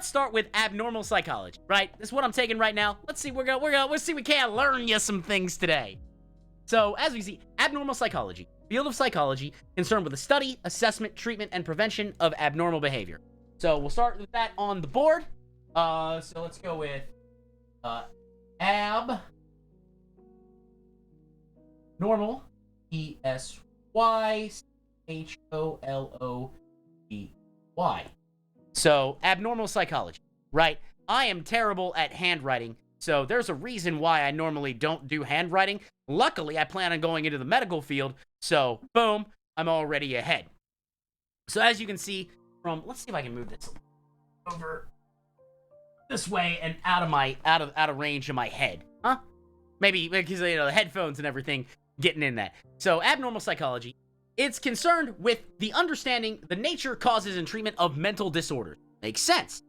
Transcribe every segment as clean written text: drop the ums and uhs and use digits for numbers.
let's start with abnormal psychology, right? This is what I'm taking right now. Let's see, we'll see we can't learn you some things today. So, as we see, abnormal psychology, field of psychology concerned with the study, assessment, treatment, and prevention of abnormal behavior. So, we'll start with that on the board. So let's go with abnormal, ESYCHOLOGY. So, abnormal psychology, right? I am terrible at handwriting, so there's a reason why I normally don't do handwriting. Luckily, I plan on going into the medical field, so boom, I'm already ahead. So as you can see from, let's see if I can move this over this way and out of range of my head, huh? Maybe because the headphones and everything getting in that. So abnormal psychology, it's concerned with the understanding the nature, causes, and treatment of mental disorders. Makes sense.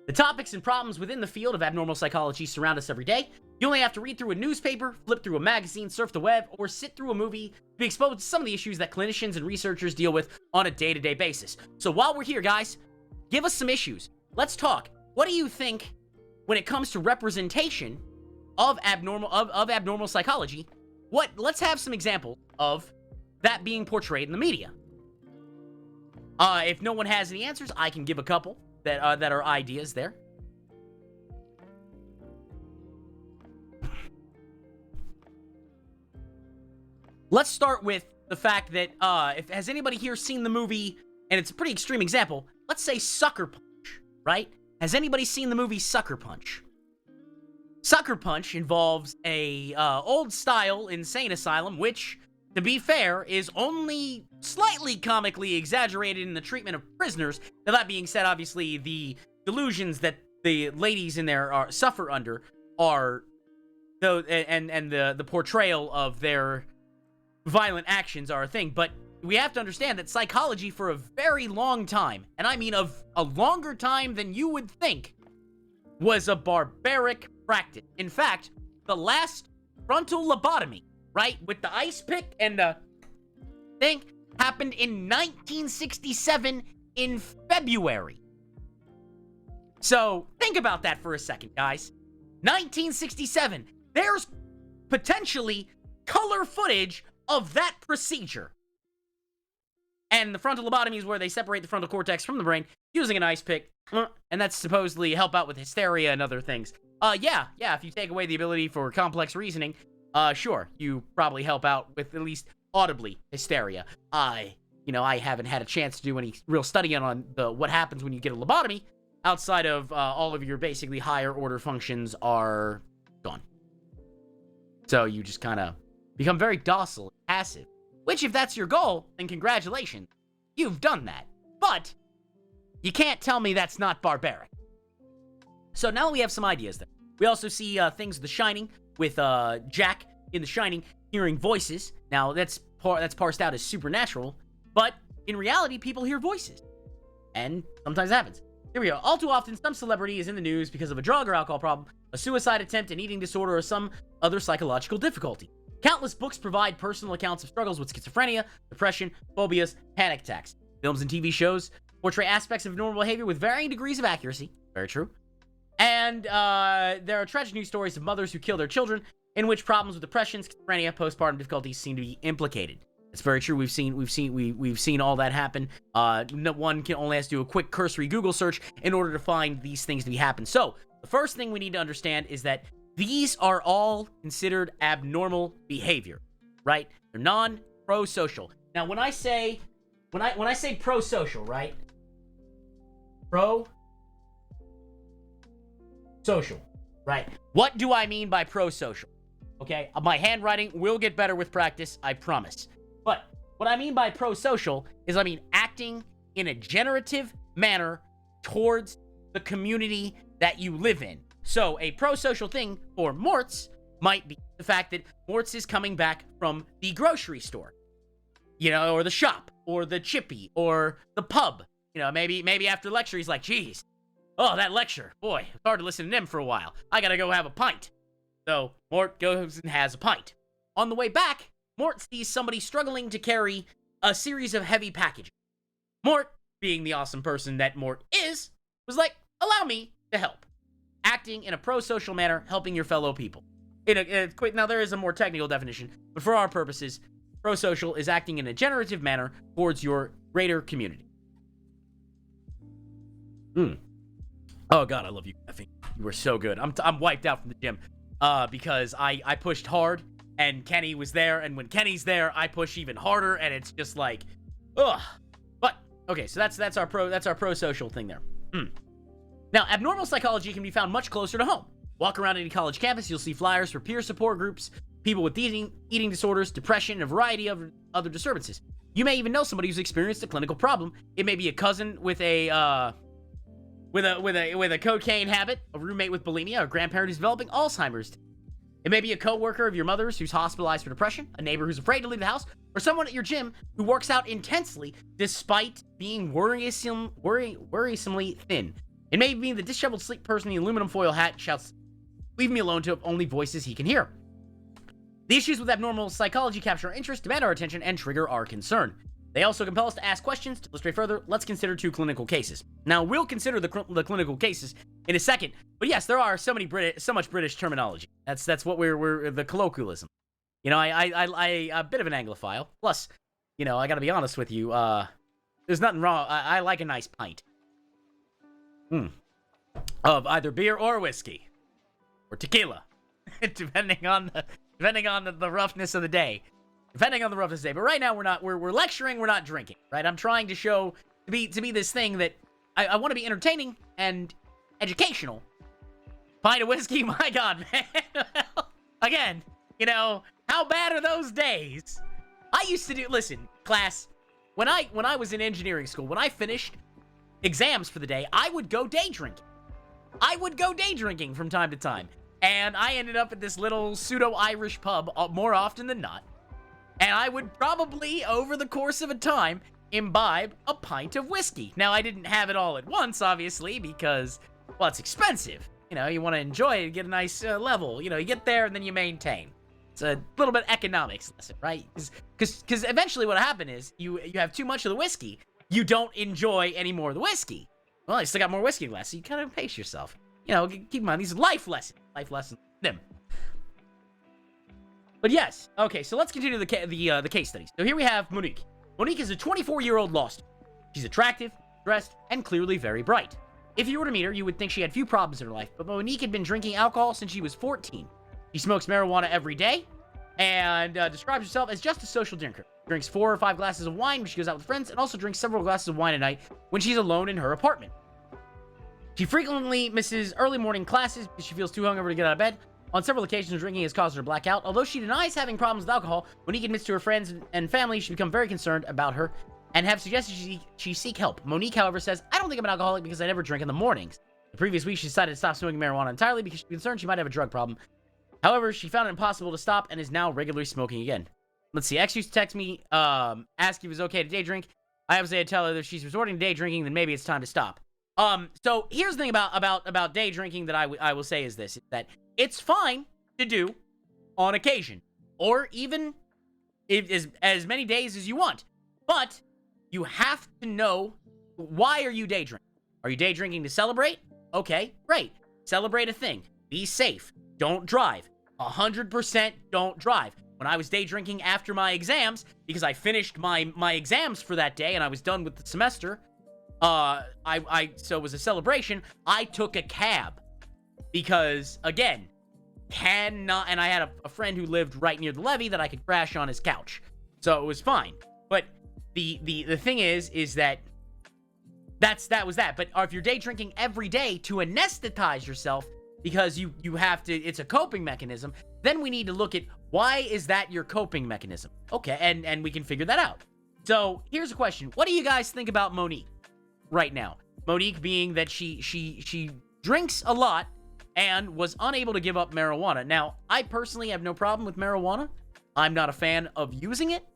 The topics and problems within the field of abnormal psychology surround us every day. You only have to read through a newspaper, flip through a magazine, surf the web, or sit through a movie to be exposed to some of the issues that clinicians and researchers deal with on a day-to-day basis. So while we're here, guys, give us some issues. Let's talk. What do you think when it comes to representation of abnormal psychology? Let's have some examples of that being portrayed in the media. If no one has any answers, I can give a couple that are ideas there. Let's start with the fact that has anybody here seen the movie, and it's a pretty extreme example, let's say Sucker Punch, right? Has anybody seen the movie Sucker Punch? Sucker Punch involves a old-style insane asylum, which, to be fair, is only slightly comically exaggerated in the treatment of prisoners. Now, that being said, obviously, the delusions that the ladies in there suffer under are, and the portrayal of their violent actions are a thing. But we have to understand that psychology for a very long time, and I mean of a longer time than you would think, was a barbaric practice. In fact, the last frontal lobotomy, right, with the ice pick and the thing, happened in 1967 in February. So, think about that for a second, guys. 1967. There's potentially color footage of that procedure. And the frontal lobotomy is where they separate the frontal cortex from the brain using an ice pick, and that's supposedly help out with hysteria and other things. Yeah, if you take away the ability for complex reasoning, sure, you probably help out with at least audibly hysteria. I haven't had a chance to do any real study on what happens when you get a lobotomy, outside of all of your basically higher order functions are gone. So you just kind of become very docile and passive, which if that's your goal, then congratulations, you've done that. But you can't tell me that's not barbaric. So now we have some ideas there. We also see things The Shining, with Jack in The Shining hearing voices. Now, that's parsed out as supernatural, but in reality, people hear voices. And sometimes it happens. Here we go. All too often, some celebrity is in the news because of a drug or alcohol problem, a suicide attempt, an eating disorder, or some other psychological difficulty. Countless books provide personal accounts of struggles with schizophrenia, depression, phobias, panic attacks. Films and TV shows portray aspects of normal behavior with varying degrees of accuracy. Very true. And there are tragic news stories of mothers who kill their children, in which problems with depression, schizophrenia, postpartum difficulties seem to be implicated. It's very true. We've seen all that happen. One can only has to do a quick cursory Google search in order to find these things to be happen. So the first thing we need to understand is that these are all considered abnormal behavior, right? They're non-pro-social. Now, when I say pro-social, right? Pro-social, right? What do I mean by pro-social? Okay, my handwriting will get better with practice, I promise. But what I mean by pro-social is I mean acting in a generative manner towards the community that you live in. So a pro-social thing for Mortz might be the fact that Mortz is coming back from the grocery store, or the shop, or the chippy, or the pub. Maybe after lecture he's like, geez, oh, that lecture, boy, it's hard to listen to him for a while. I gotta go have a pint. So Mort goes and has a pint. On the way back, Mort sees somebody struggling to carry a series of heavy packages. Mort, being the awesome person that Mort is, was like, allow me to help. Acting in a pro-social manner, helping your fellow people. Now, there is a more technical definition, but for our purposes, pro-social is acting in a generative manner towards your greater community. Oh, God, I love you, Effie. You were so good. I'm wiped out from the gym because I pushed hard, and Kenny was there, and when Kenny's there, I push even harder, and it's just like, ugh. But, okay, so that's our pro-social thing there. Now, abnormal psychology can be found much closer to home. Walk around any college campus, you'll see flyers for peer support groups, people with eating disorders, depression, and a variety of other disturbances. You may even know somebody who's experienced a clinical problem. It may be a cousin with a cocaine habit, a roommate with bulimia, a grandparent who's developing Alzheimer's. It may be a coworker of your mother's who's hospitalized for depression, a neighbor who's afraid to leave the house, or someone at your gym who works out intensely despite being worrisomely thin. It may be the disheveled sleek person in the aluminum foil hat shouts, "Leave me alone," to only voices he can hear. The issues with abnormal psychology capture our interest, demand our attention, and trigger our concern. They also compel us to ask questions. To illustrate further, let's consider 2 clinical cases. Now, we'll consider the clinical cases in a second, but yes, there are so much British terminology. That's what we're the colloquialism. You know, I a bit of an Anglophile. Plus, you know, I gotta be honest with you, there's nothing wrong. I like a nice pint. Of either beer or whiskey. Or tequila. depending on the roughness of the day. Depending on the roughness of the day. But right now we're lecturing, we're not drinking. Right? I'm trying to show to be this thing that I want to be entertaining and educational. Pint of whiskey, my God, man. Again, you know, how bad are those days? I used to listen, class, when I was in engineering school, when I finished exams for the day, I would go day drinking. I would go day drinking from time to time. And I ended up at this little pseudo-Irish pub more often than not. And I would probably, over the course of a time, imbibe a pint of whiskey. Now, I didn't have it all at once, obviously, because, well, it's expensive. You know, you want to enjoy it, get a nice level. You know, you get there and then you maintain. It's a little bit economics lesson, right? Because eventually what happened is you have too much of the whiskey. You don't enjoy any more of the whiskey. Well, I still got more whiskey glass, so you kind of pace yourself. You know, keep in mind, these are life lessons. Life lessons. Them. But yes, okay, so let's continue the case studies. So here we have Monique. Monique is a 24-year-old law student. She's attractive, dressed, and clearly very bright. If you were to meet her, you would think she had few problems in her life, but Monique had been drinking alcohol since she was 14. She smokes marijuana every day, and describes herself as just a social drinker. Drinks 4 or 5 glasses of wine when she goes out with friends, and also drinks several glasses of wine a night when she's alone in her apartment. She frequently misses early morning classes because she feels too hungover to get out of bed. On several occasions, drinking has caused her to black out. Although she denies having problems with alcohol, Monique admits to her friends and family she's become very concerned about her and have suggested she seek help. Monique, however, says, "I don't think I'm an alcoholic because I never drink in the mornings." The previous week, she decided to stop smoking marijuana entirely because she's concerned she might have a drug problem. However, she found it impossible to stop and is now regularly smoking again. Let's see. X used to text me, ask if it was okay to day drink. I obviously tell her that if she's resorting to day drinking, then maybe it's time to stop. So here's the thing about day drinking that I will say is this, that it's fine to do on occasion, or even as many days as you want, but you have to know, why are you day drinking? Are you day drinking to celebrate? Okay, great. Celebrate a thing. Be safe. Don't drive. 100% don't drive. When I was day drinking after my exams, because I finished my exams for that day and I was done with the semester, so it was a celebration, I took a cab. Because, again, and I had a friend who lived right near the levee that I could crash on his couch. So it was fine. But the thing is that was that. But if you're day drinking every day to anesthetize yourself because you have to, it's a coping mechanism, then we need to look at, why is that your coping mechanism? Okay, and we can figure that out. So here's a question. What do you guys think about Monique right now? Monique being that she drinks a lot and was unable to give up marijuana. Now, I personally have no problem with marijuana. I'm not a fan of using it.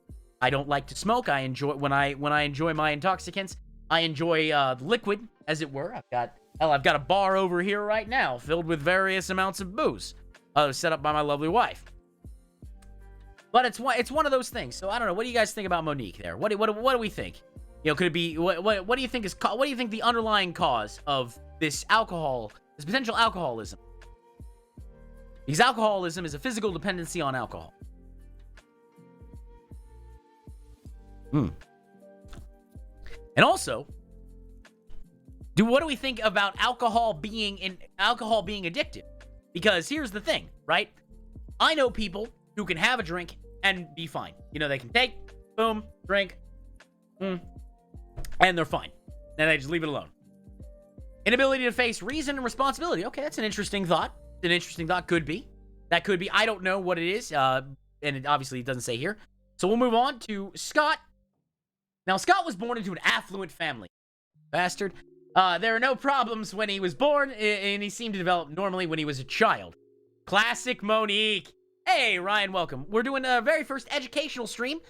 I don't like to smoke. I enjoy, when I enjoy my intoxicants, I enjoy the liquid, as it were. I've got a bar over here right now filled with various amounts of booze, set up by my lovely wife. But it's one of those things. So I don't know. What do you guys think about Monique there? What do we think? Could it be, what do you think what do you think the underlying cause of this potential alcoholism? Because alcoholism is a physical dependency on alcohol. And also, what do we think about alcohol being addictive? Because here's the thing, right? I know people who can have a drink and be fine. They can take, boom, drink, and they're fine. And they just leave it alone. Inability to face reason and responsibility. Okay, that's an interesting thought. Could be. That could be. I don't know what it is. And it obviously doesn't say here. So we'll move on to Scott. Now, Scott was born into an affluent family. Bastard. There were no problems when he was born, and he seemed to develop normally when he was a child. Classic Monique. Hey, Ryan, welcome. We're doing a very first educational stream.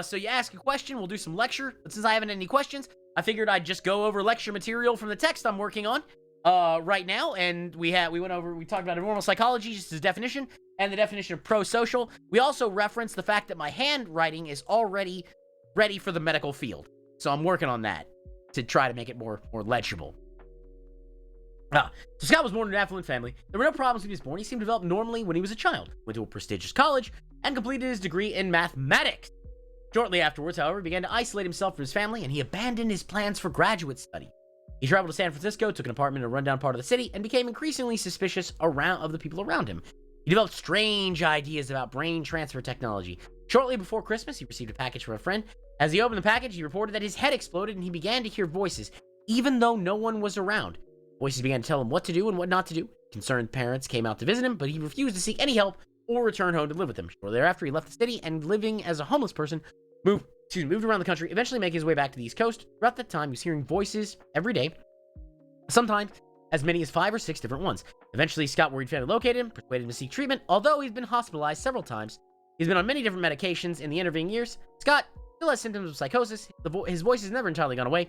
So you ask a question, we'll do some lecture. But since I haven't any questions, I figured I'd just go over lecture material from the text I'm working on right now. And we talked about abnormal psychology, just as definition, and the definition of pro-social. We also referenced the fact that my handwriting is already ready for the medical field. So I'm working on that to try to make it more legible. So Scott was born in an affluent family. There were no problems when he was born. He seemed to develop normally when he was a child. Went to a prestigious college and completed his degree in mathematics. Shortly afterwards, however, he began to isolate himself from his family, and he abandoned his plans for graduate study. He traveled to San Francisco, took an apartment in a rundown part of the city, and became increasingly suspicious of the people around him. He developed strange ideas about brain transfer technology. Shortly before Christmas, he received a package from a friend. As he opened the package, he reported that his head exploded, and he began to hear voices, even though no one was around. Voices began to tell him what to do and what not to do. Concerned parents came out to visit him, but he refused to seek any help or return home to live with them. Shortly thereafter, he left the city and, living as a homeless person, moved around the country, eventually making his way back to the East Coast. Throughout that time, he was hearing voices every day, sometimes as many as 5 or 6 different ones. Eventually, Scott worried family located him, persuaded him to seek treatment. Although he's been hospitalized several times, he's been on many different medications in the intervening years. Scott still has symptoms of psychosis. His voice has never entirely gone away.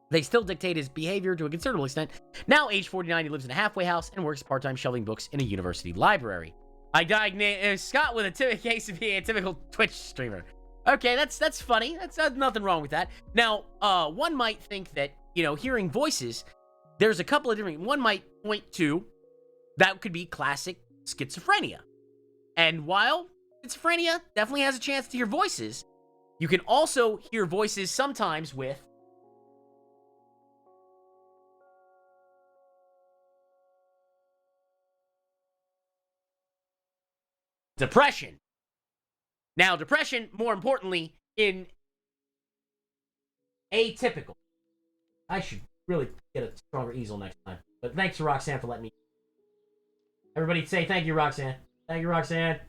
They still dictate his behavior to a considerable extent. Now, age 49, he lives in a halfway house and works part-time shelving books in a university library. I diagnosed Scott with a case of being a typical Twitch streamer. Okay, that's funny. That's nothing wrong with that. Now, one might think that, hearing voices, there's a couple of different... One might point to that could be classic schizophrenia. And while schizophrenia definitely has a chance to hear voices, you can also hear voices sometimes with depression. Now, depression, more importantly, in atypical. I should really get a stronger easel next time. But thanks to Roxanne for letting me. Everybody say thank you, Roxanne. Thank you, Roxanne.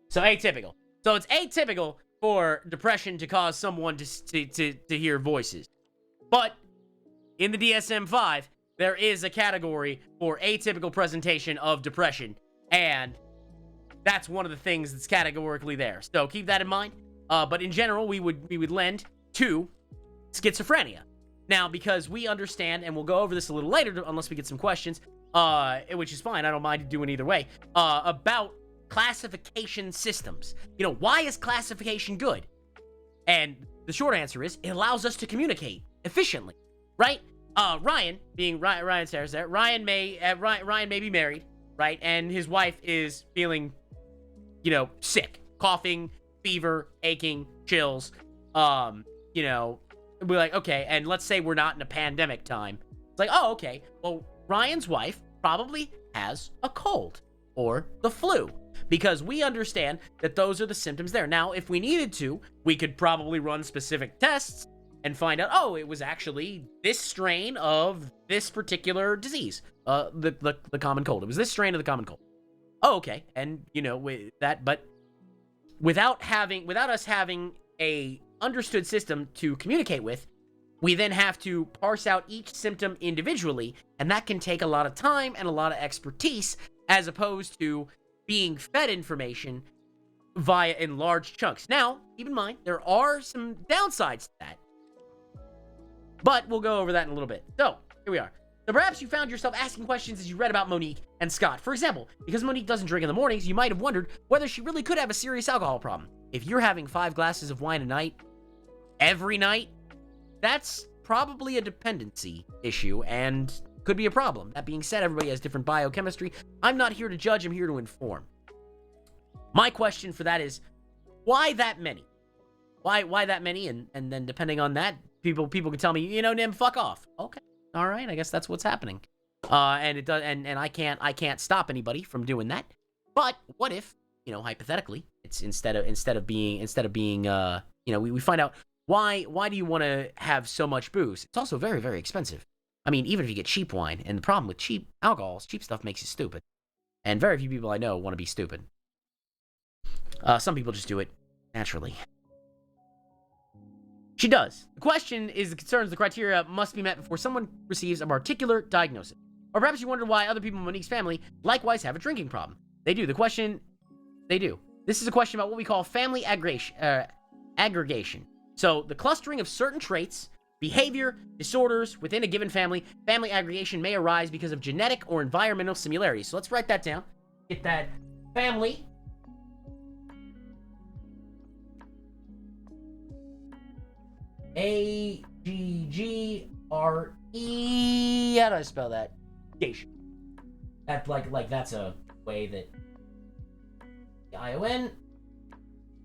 So, atypical. So, it's atypical for depression to cause someone to hear voices. But, in the DSM-5, there is a category for atypical presentation of depression. And that's one of the things that's categorically there. So keep that in mind. But in general, we would lend to schizophrenia. Now, because we understand, and we'll go over this a little later, unless we get some questions, which is fine. I don't mind doing either way. About classification systems. Why is classification good? And the short answer is, it allows us to communicate efficiently, right? Ryan, being Ryan Sarah's there, Ryan may be married, right? And his wife is feeling, sick, coughing, fever, aching, chills. We're like, okay, and let's say we're not in a pandemic time. It's like, oh, okay, well, Ryan's wife probably has a cold or the flu, because we understand that those are the symptoms there. Now, if we needed to, we could probably run specific tests and find out, oh, it was actually this strain of this particular disease, the common cold. It was this strain of the common cold. Oh, okay, and with that, but without us having a understood system to communicate with, we then have to parse out each symptom individually, and that can take a lot of time and a lot of expertise, as opposed to being fed information in large chunks. Now, keep in mind, there are some downsides to that, but we'll go over that in a little bit. So, here we are. So perhaps you found yourself asking questions as you read about Monique and Scott. For example, because Monique doesn't drink in the mornings, you might have wondered whether she really could have a serious alcohol problem. If you're having 5 glasses of wine a night, every night, that's probably a dependency issue and could be a problem. That being said, everybody has different biochemistry. I'm not here to judge, I'm here to inform. My question for that is, why that many? Why that many? And then depending on that, people can tell me, Nim, fuck off. Okay, all right, I guess that's what's happening. And it does, and I can't stop anybody from doing that. But what if, hypothetically, it's instead of being, we find out why do you want to have so much booze? It's also very, very expensive. I mean, even if you get cheap wine, and the problem with cheap alcohol is cheap stuff makes you stupid. And very few people I know want to be stupid. Some people just do it naturally. She does. The question is the concerns, the criteria must be met before someone receives a particular diagnosis. Or perhaps you wonder why other people in Monique's family likewise have a drinking problem. They do. They do. This is a question about what we call family aggregation. So, the clustering of certain traits, behavior, disorders within a given family, family aggregation may arise because of genetic or environmental similarities. So, let's write that down. Get that family A-G-G-R-E. How do I spell that? Gation. That like that's a way that I-O-N.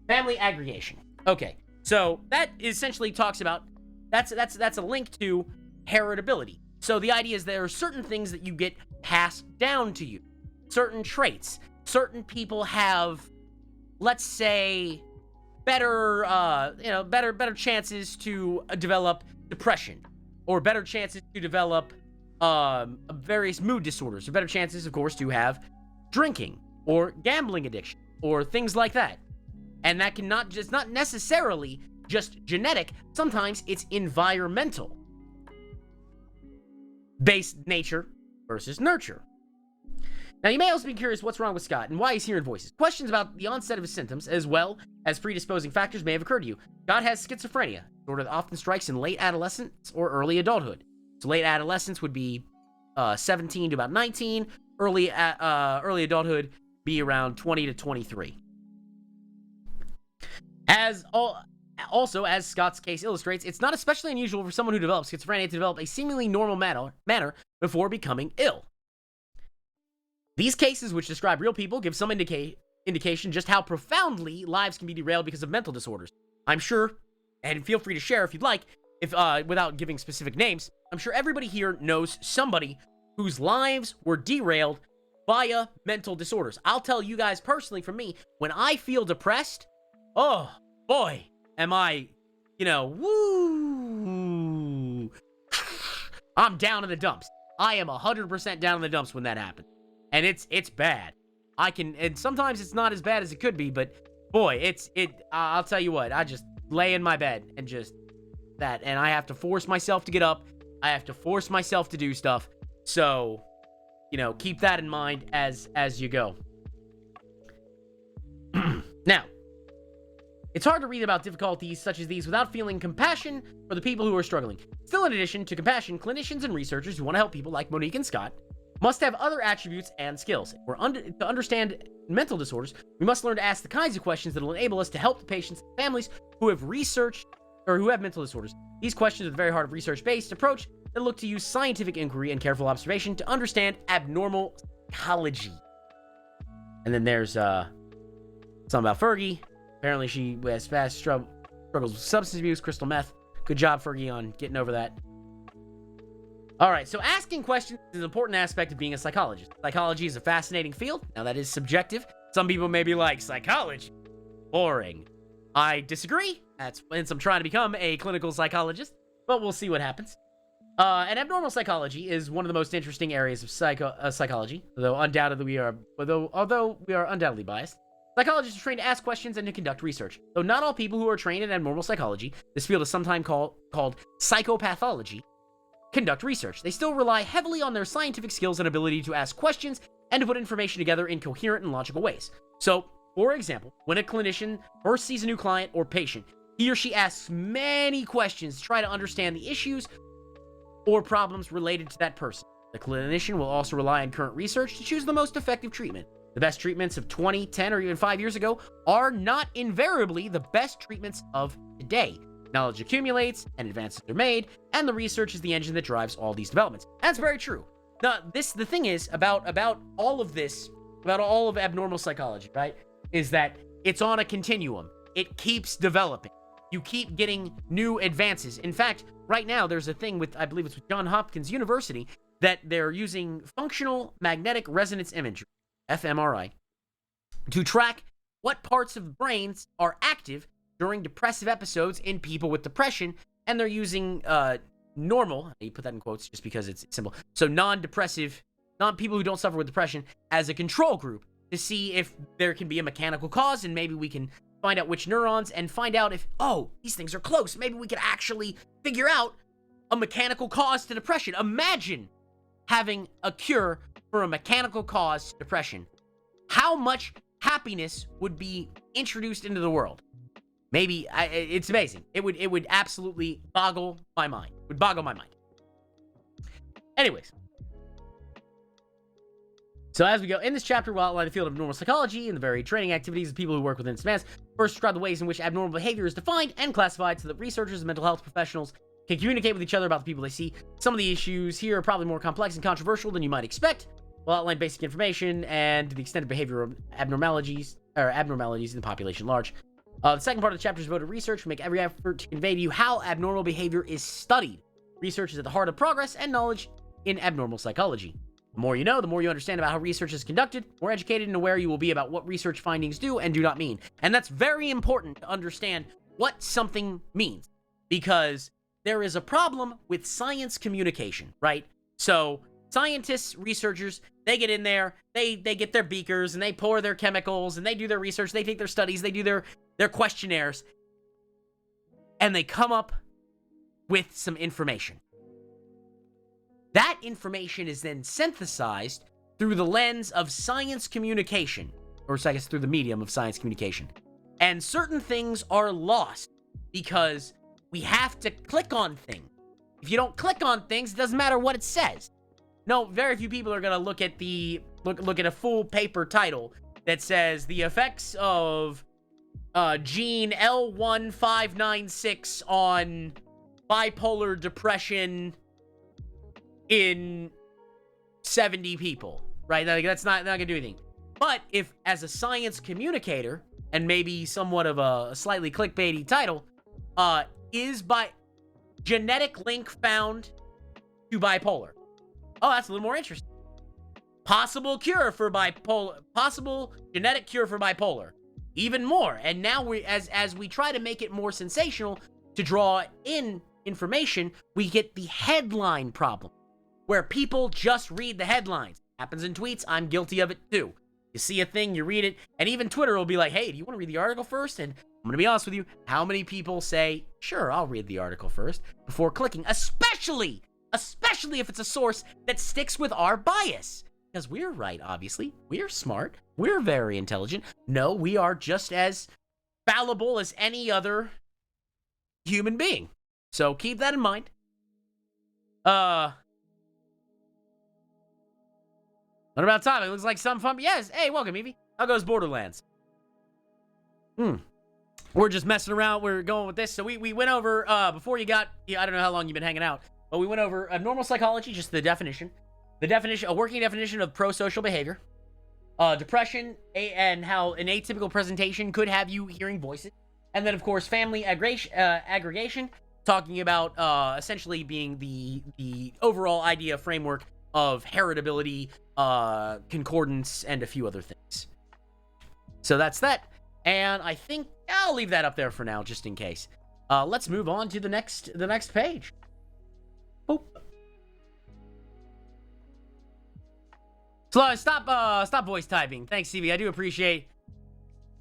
Family aggregation. Okay. So that essentially talks about that's a link to heritability. So the idea is there are certain things that you get passed down to you. Certain traits. Certain people have, let's say, better chances to develop depression, or better chances to develop various mood disorders, or better chances, of course, to have drinking or gambling addiction or things like that. And that it's not necessarily just genetic. Sometimes it's environmental based, nature versus nurture. Now, you may also be curious what's wrong with Scott and why he's hearing voices. Questions about the onset of his symptoms, as well as predisposing factors, may have occurred to you. Scott has schizophrenia, sort of often strikes in late adolescence or early adulthood. So late adolescence would be 17 to about 19. Early adulthood be around 20 to 23. Also, as Scott's case illustrates, it's not especially unusual for someone who develops schizophrenia to develop a seemingly normal manner before becoming ill. These cases, which describe real people, give some indication just how profoundly lives can be derailed because of mental disorders. I'm sure, and feel free to share if you'd like, if without giving specific names, I'm sure everybody here knows somebody whose lives were derailed via mental disorders. I'll tell you guys personally, from me, when I feel depressed, oh boy, am I, woo! I'm down in the dumps. I am 100% down in the dumps when that happens. And it's bad. And sometimes it's not as bad as it could be, but boy, I'll tell you what, I just lay in my bed and just that, and I have to force myself to get up. I have to force myself to do stuff. So, keep that in mind as you go. Now, it's hard to read about difficulties such as these without feeling compassion for the people who are struggling. Still, in addition to compassion, clinicians and researchers who want to help people like Monique and Scott must have other attributes and skills. To understand mental disorders, we must learn to ask the kinds of questions that will enable us to help the patients and families who have researched or who have mental disorders. These questions are at the very heart of research-based approach that look to use scientific inquiry and careful observation to understand abnormal psychology. And then there's something about Fergie. Apparently she has fast struggles with substance abuse, crystal meth. Good job, Fergie, on getting over that. All right, so asking questions is an important aspect of being a psychologist. Psychology is a fascinating field. Now, that is subjective. Some people may be like, psychology? Boring. I disagree. That's since I'm trying to become a clinical psychologist, but we'll see what happens. And abnormal psychology is one of the most interesting areas of psychology, although we are undoubtedly biased. Psychologists are trained to ask questions and to conduct research. Though not all people who are trained in abnormal psychology, this field is sometimes called psychopathology, conduct research. They still rely heavily on their scientific skills and ability to ask questions and to put information together in coherent and logical ways. So, for example, when a clinician first sees a new client or patient, he or she asks many questions to try to understand the issues or problems related to that person. The clinician will also rely on current research to choose the most effective treatment. The best treatments of 20, 10, or even 5 years ago are not invariably the best treatments of today. Knowledge accumulates, and advances are made, and the research is the engine that drives all these developments. That's very true. Now, the thing is about all of this, about all of abnormal psychology, right, is that it's on a continuum. It keeps developing. You keep getting new advances. In fact, right now, there's a thing with, I believe it's with Johns Hopkins University, that they're using functional magnetic resonance imagery, fMRI, to track what parts of brains are active during depressive episodes in people with depression, and they're using normal, you put that in quotes just because it's simple, so non-depressive, non-people who don't suffer with depression, as a control group to see if there can be a mechanical cause, and maybe we can find out which neurons and find out if, oh, these things are close. Maybe we could actually figure out a mechanical cause to depression. Imagine having a cure for a mechanical cause to depression. How much happiness would be introduced into the world? Maybe, it's amazing. It would absolutely boggle my mind. It would boggle my mind. Anyways. So as we go, in this chapter, we'll outline the field of abnormal psychology and the varied training activities of people who work within its demands. First, describe the ways in which abnormal behavior is defined and classified so that researchers and mental health professionals can communicate with each other about the people they see. Some of the issues here are probably more complex and controversial than you might expect. We'll outline basic information and the extent of behavioral abnormalities in the population at large. The second part of the chapter is devoted to research. We make every effort to convey to you how abnormal behavior is studied. Research is at the heart of progress and knowledge in abnormal psychology. The more you know, the more you understand about how research is conducted, more educated and aware you will be about what research findings do and do not mean. And that's very important to understand what something means, because there is a problem with science communication, right? So scientists, researchers, they get in there, they get their beakers and they pour their chemicals and they do their research, they take their studies, they do their questionnaires, and they come up with some information. That information is then synthesized through the lens of science communication, or I guess through the medium of science communication. And certain things are lost because we have to click on things. If you don't click on things, it doesn't matter what it says. No, very few people are going to look at look at a full paper title that says the effects of gene L1596 on bipolar depression in 70 people, right? Like, that's not gonna do anything. But if, as a science communicator, and maybe somewhat of a slightly clickbaity title, is by genetic link found to bipolar. Oh, that's a little more interesting. Possible cure for bipolar, possible genetic cure for bipolar. Even more. And now we, as we try to make it more sensational to draw in information, we get the headline problem, where people just read the headlines. Happens in tweets. I'm guilty of it too. You see a thing, you read it, and even Twitter will be like, hey, do you want to read the article first? And I'm going to be honest with you, how many people say, sure, I'll read the article first before clicking, especially if it's a source that sticks with our bias. Because we're right, obviously. We're smart. We're very intelligent. No, we are just as fallible as any other human being. So keep that in mind. What about time? It looks like some fun. Yes. Hey, welcome, Evie. How goes Borderlands? We're just messing around. We're going with this. So we went over, before you got, I don't know how long you've been hanging out, but we went over abnormal psychology, just the definition. The definition, a working definition of prosocial behavior. Depression, and how an atypical presentation could have you hearing voices. And then, of course, family aggregation, talking about essentially being the overall idea framework of heritability, concordance, and a few other things. So that's that. And I think I'll leave that up there for now, just in case. Let's move on to the next page. Boop. So stop voice typing. Thanks, CV. I do appreciate.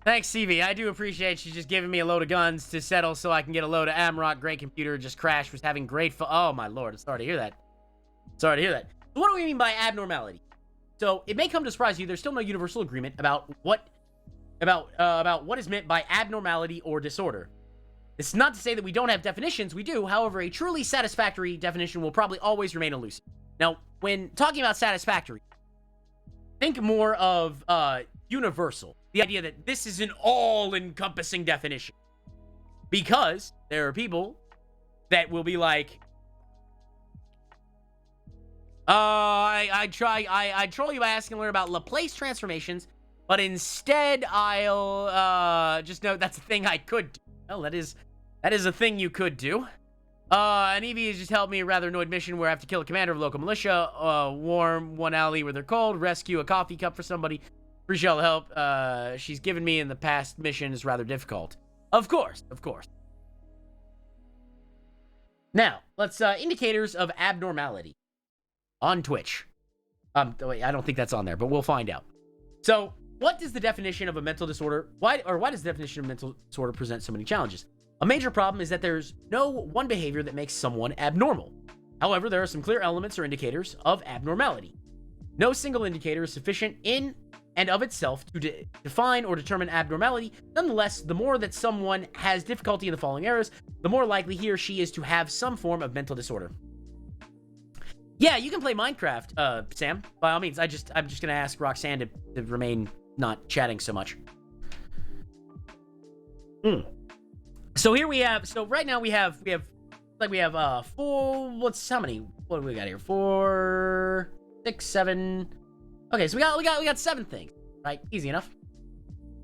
Thanks, CV. I do appreciate you just giving me a load of guns to settle so I can get a load of Amrock. Great computer just crashed. Was having great fun. Oh my lord. I'm sorry to hear that. Sorry to hear that. So what do we mean by abnormality? So it may come to surprise you. There's still no universal agreement about what is meant by abnormality or disorder. This is not to say that we don't have definitions. We do. However, a truly satisfactory definition will probably always remain elusive. Now, when talking about satisfactory, think more of universal. The idea that this is an all-encompassing definition. Because there are people that will be like, I troll you by asking to learn about Laplace transformations, but instead I'll just note that's a thing I could do. Well, that is a thing you could do. An EV has just helped me a rather annoyed mission where I have to kill a commander of local militia, warm one alley where they're cold, rescue a coffee cup for somebody. Appreciate all the help she's given me in the past mission is rather difficult. Of course. Now, let's, indicators of abnormality on Twitch. Wait, I don't think that's on there, but we'll find out. So, what is the definition of a mental disorder? Why does the definition of mental disorder present so many challenges? A major problem is that there's no one behavior that makes someone abnormal. However, there are some clear elements or indicators of abnormality. No single indicator is sufficient in and of itself to define or determine abnormality. Nonetheless, the more that someone has difficulty in the following areas, the more likely he or she is to have some form of mental disorder. Yeah, you can play Minecraft, Sam. By all means, I'm just gonna ask Roxanne to remain not chatting so much. So here we have. So right now we have four. How many? What do we got here? 4, 6, 7. Okay, so we got 7 things. Right, easy enough.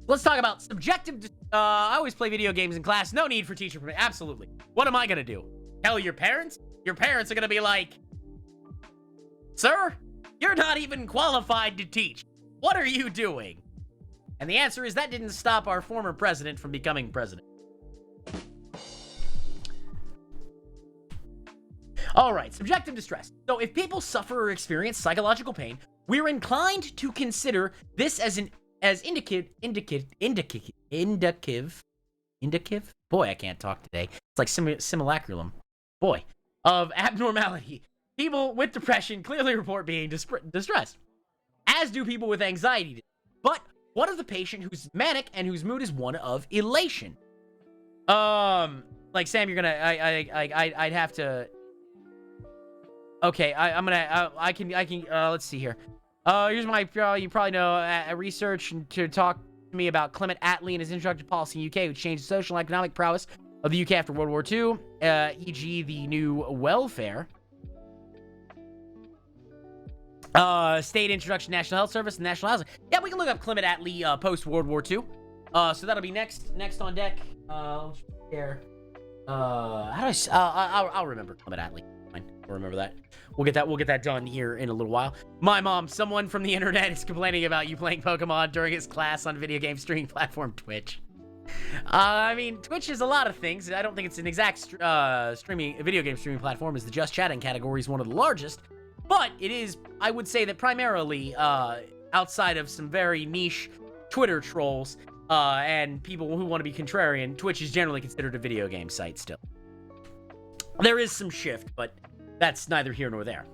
Let's talk about subjective. I always play video games in class. No need for teacher permission. Absolutely. What am I gonna do? Tell your parents? Your parents are gonna be like, "Sir, you're not even qualified to teach. What are you doing?" And the answer is that didn't stop our former president from becoming president. All right, subjective distress. So if people suffer or experience psychological pain, we're inclined to consider this as indicative. Boy, I can't talk today. It's like simulacrum. Boy, of abnormality. People with depression clearly report being distressed, as do people with anxiety. But what of the patient who's manic and whose mood is one of elation? Like Sam, you're gonna, I'd have to. Okay, I can, let's see here. Here's my, you probably know, research to talk to me about Clement Attlee and his introductory policy in the UK, which changed the social and economic prowess of the UK after World War II, e.g. the new welfare, state introduction to National Health Service and National Housing. Yeah, we can look up Clement Attlee, post-World War II. So that'll be next on deck. Let's share. How do I'll remember Clement Attlee. I'll remember that. We'll get that done here in a little while. My mom, someone from the internet is complaining about you playing Pokemon during his class on video game streaming platform Twitch. I mean, Twitch is a lot of things. I don't think it's an exact video game streaming platform, as the just chatting category is one of the largest. But it is, I would say that primarily, outside of some very niche Twitter trolls and people who want to be contrarian, Twitch is generally considered a video game site still. There is some shift, but that's neither here nor there.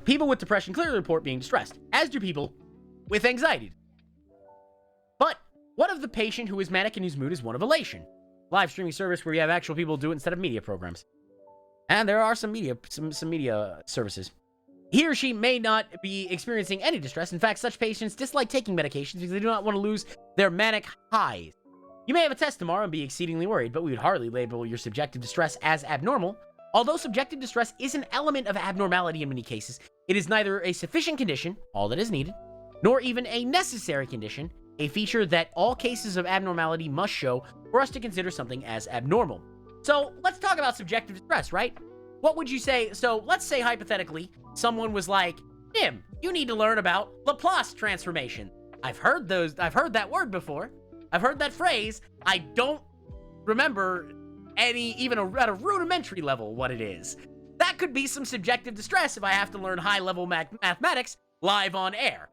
People with depression clearly report being distressed, as do people with anxiety. But what of the patient who is manic and whose mood is one of elation? Live streaming service where you have actual people do it instead of media programs. And there are some media services. He or she may not be experiencing any distress. In fact, such patients dislike taking medications because they do not want to lose their manic highs. You may have a test tomorrow and be exceedingly worried, but we would hardly label your subjective distress as abnormal. Although subjective distress is an element of abnormality in many cases, it is neither a sufficient condition, all that is needed, nor even a necessary condition, a feature that all cases of abnormality must show for us to consider something as abnormal. So let's talk about subjective distress, right? What would you say? So let's say hypothetically, someone was like, Nim, you need to learn about Laplace transformation. I've heard that word before. I've heard that phrase. I don't remember even at a rudimentary level what it is. That could be some subjective distress if I have to learn high-level mathematics live on air.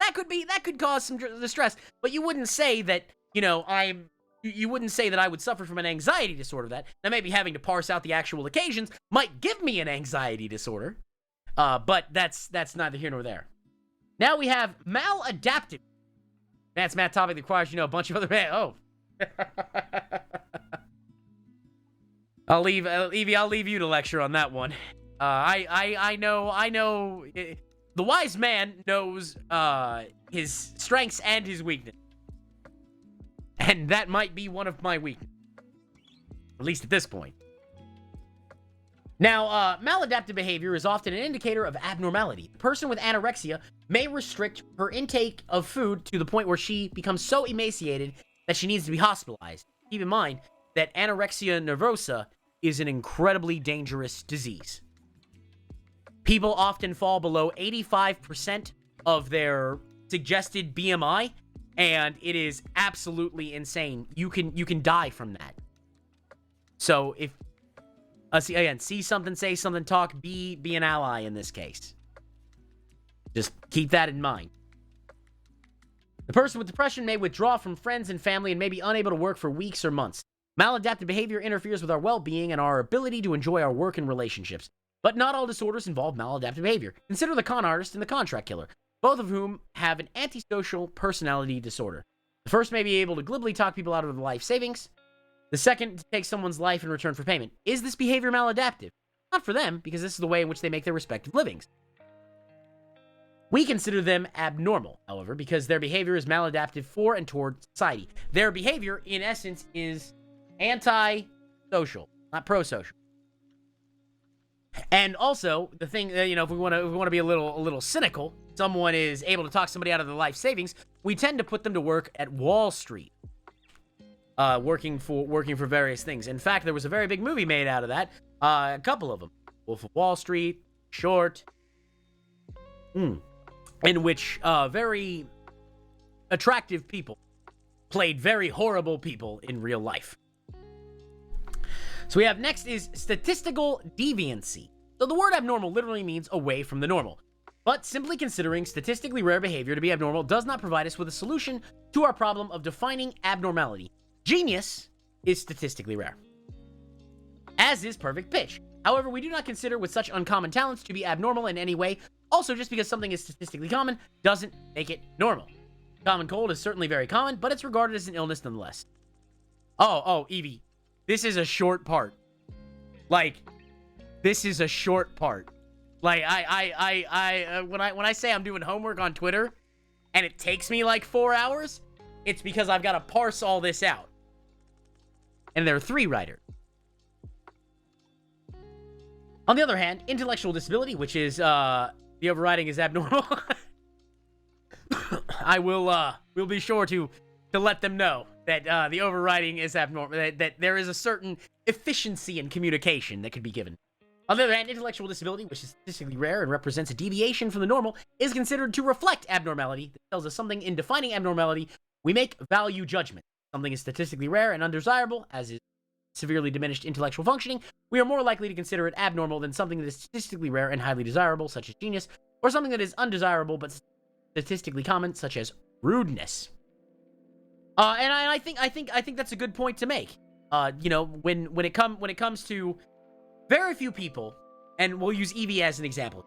That could cause some distress, but you wouldn't say that, you wouldn't say that I would suffer from an anxiety disorder. That maybe having to parse out the actual occasions might give me an anxiety disorder, but that's neither here nor there. Now we have maladaptive. Advanced math topic that requires a bunch of other Oh. I'll leave you to lecture on that one. I know. The wise man knows his strengths and his weakness. And that might be one of my weaknesses. At least at this point. Now, maladaptive behavior is often an indicator of abnormality. A person with anorexia may restrict her intake of food to the point where she becomes so emaciated that she needs to be hospitalized. Keep in mind that anorexia nervosa is an incredibly dangerous disease. People often fall below 85% of their suggested BMI, and it is absolutely insane. You can die from that. So if see something, say something, talk, be an ally in this case. Just keep that in mind. The person with depression may withdraw from friends and family and may be unable to work for weeks or months. Maladaptive behavior interferes with our well-being and our ability to enjoy our work and relationships. But not all disorders involve maladaptive behavior. Consider the con artist and the contract killer, both of whom have an antisocial personality disorder. The first may be able to glibly talk people out of their life savings. The second, to take someone's life in return for payment. Is this behavior maladaptive? Not for them, because this is the way in which they make their respective livings. We consider them abnormal, however, because their behavior is maladaptive for and toward society. Their behavior, in essence, is anti-social, not pro-social. And also, the thing, if we want to be a little cynical, someone is able to talk somebody out of their life savings, we tend to put them to work at Wall Street. Working for various things. In fact, there was a very big movie made out of that. A couple of them. Wolf of Wall Street, Short. In which very attractive people played very horrible people in real life. So we have next is statistical deviancy. So the word abnormal literally means away from the normal. But simply considering statistically rare behavior to be abnormal does not provide us with a solution to our problem of defining abnormality. Genius is statistically rare, as is perfect pitch. However, we do not consider with such uncommon talents to be abnormal in any way. Also, just because something is statistically common doesn't make it normal. Common cold is certainly very common, but it's regarded as an illness nonetheless. Oh, Evie, this is a short part. This is a short part. When I say I'm doing homework on Twitter, and it takes me like 4 hours, it's because I've got to parse all this out. And there are 3 writers. On the other hand, intellectual disability, which is the overriding is abnormal. I will be sure to let them know that the overriding is abnormal, that there is a certain efficiency in communication that could be given. On the other hand, intellectual disability, which is statistically rare and represents a deviation from the normal, is considered to reflect abnormality. That tells us something in defining abnormality. We make value judgment. Something is statistically rare and undesirable, as is severely diminished intellectual functioning. We are more likely to consider it abnormal than something that is statistically rare and highly desirable, such as genius, or something that is undesirable but statistically common, such as rudeness. And I think that's a good point to make. When it comes to very few people, and we'll use Evie as an example.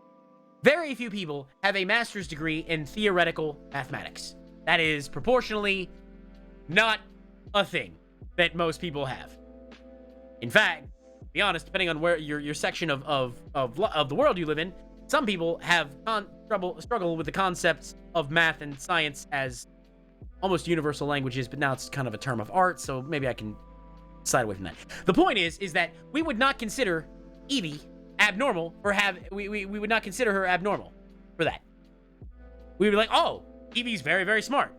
Very few people have a master's degree in theoretical mathematics. That is proportionally not a thing that most people have. In fact, to be honest, depending on where your section of the world you live in, some people have struggle with the concepts of math and science as almost universal languages, but now it's kind of a term of art, so maybe I can side away from that. The point is that we would not consider Evie abnormal for we would not consider her abnormal for that. We would be like, oh, Evie's very, very smart.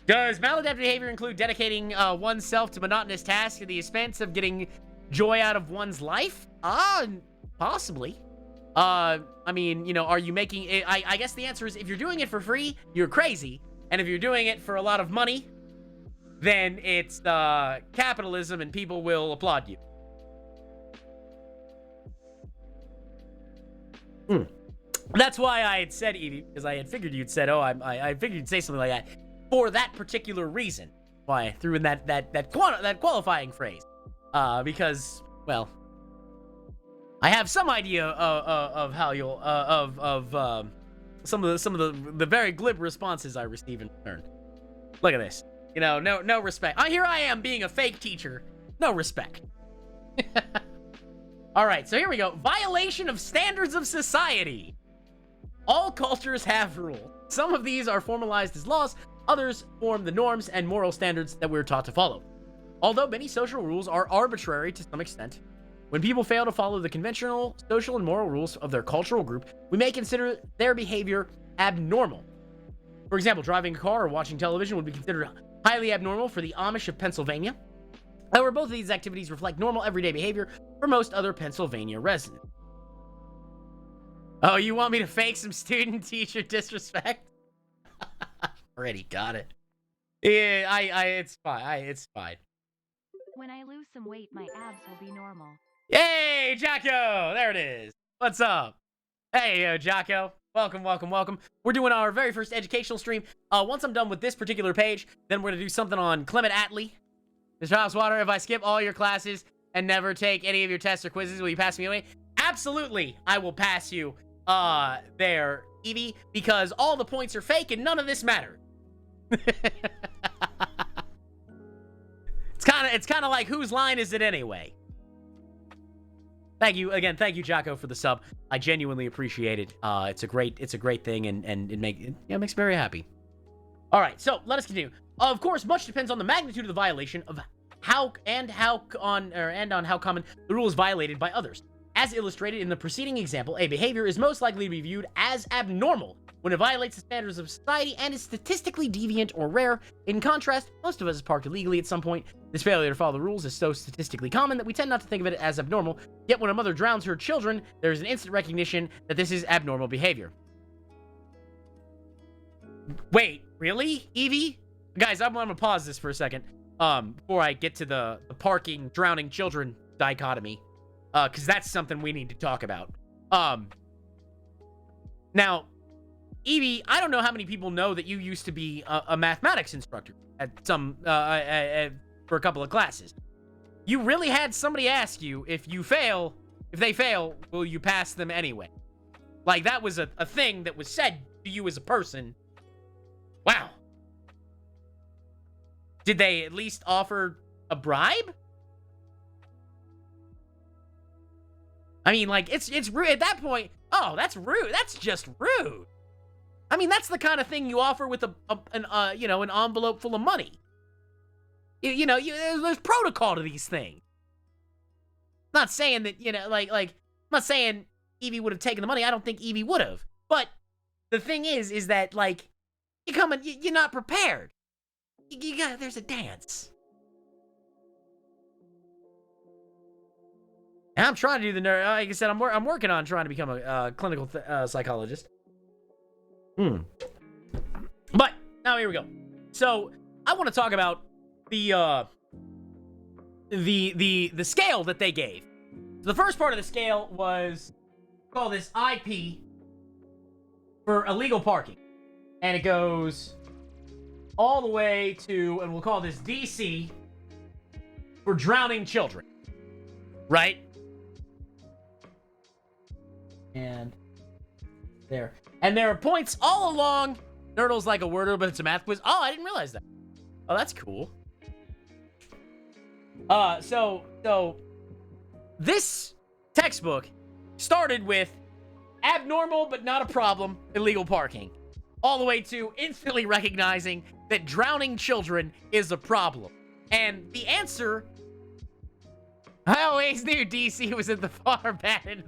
Does maladaptive behavior include dedicating oneself to monotonous tasks at the expense of getting joy out of one's life? Possibly. Are you making it? I guess the answer is if you're doing it for free, you're crazy. And if you're doing it for a lot of money, then it's capitalism and people will applaud you. That's why I had said, Evie, because I had figured you'd said, I figured you'd say something like that for that particular reason. Why I threw in that qualifying phrase, because, well, I have some idea of how you'll some of the very glib responses I receive in return. Look at this, no respect. Here I am being a fake teacher, no respect. All right, so here we go. Violation of standards of society. All cultures have rules. Some of these are formalized as laws, Others form the norms and moral standards that we're taught to follow. Although many social rules are arbitrary to some extent, when people fail to follow the conventional social and moral rules of their cultural group, we may consider their behavior abnormal. For example, driving a car or watching television would be considered highly abnormal for the Amish of Pennsylvania. However, both of these activities reflect normal everyday behavior for most other Pennsylvania residents. Oh, you want me to fake some student-teacher disrespect? Already got it. Yeah, it's fine. It's fine. When I lose some weight, my abs will be normal. Yay, Jocko! There it is. What's up? Hey, Jocko. Welcome. We're doing our very first educational stream. Once I'm done with this particular page, then we're going to do something on Clement Attlee. Mr. Housewater, if I skip all your classes and never take any of your tests or quizzes, will you pass me away? Absolutely, I will pass you there, Evie, because all the points are fake and none of this matters. It's kind of like, whose line is it anyway? Thank you again. Thank you, Jocko, for the sub. I genuinely appreciate it. It's a great thing, and it makes me very happy. All right, so let us continue. Of course, much depends on the magnitude of the violation of how common the rule is violated by others. As illustrated in the preceding example, a behavior is most likely to be viewed as abnormal when it violates the standards of society and is statistically deviant or rare. In contrast, most of us parked illegally at some point. This failure to follow the rules is so statistically common that we tend not to think of it as abnormal. Yet when a mother drowns her children, there is an instant recognition that this is abnormal behavior. Wait, really, Evie? Guys, I'm gonna pause this for a second before I get to the parking, drowning children dichotomy, because that's something we need to talk about. Now, Evie, I don't know how many people know that you used to be a mathematics instructor at some for a couple of classes. You really had somebody ask you, if they fail, will you pass them anyway? Like, that was a thing that was said to you as a person. Wow. Did they at least offer a bribe? I mean, like, it's rude at that point. Oh, that's rude. That's just rude. I mean, that's the kind of thing you offer with an envelope full of money. There's protocol to these things. Not saying that, I'm not saying Evie would have taken the money. I don't think Evie would have. But the thing is that, like, you're not prepared. There's a dance. And I'm trying to do the nerd. Like I said, I'm working on trying to become a clinical psychologist. But now here we go. So I want to talk about the scale that they gave. So the first part of the scale was call this IP for illegal parking, and it goes all the way to, and we'll call this DC for drowning children, right? And there. And there are points all along. Nerdle's like a worder, but it's a math quiz. Oh, I didn't realize that. Oh, that's cool. So this textbook started with abnormal but not a problem illegal parking, all the way to instantly recognizing that drowning children is a problem. And the answer, I always knew DC was at the far bad end.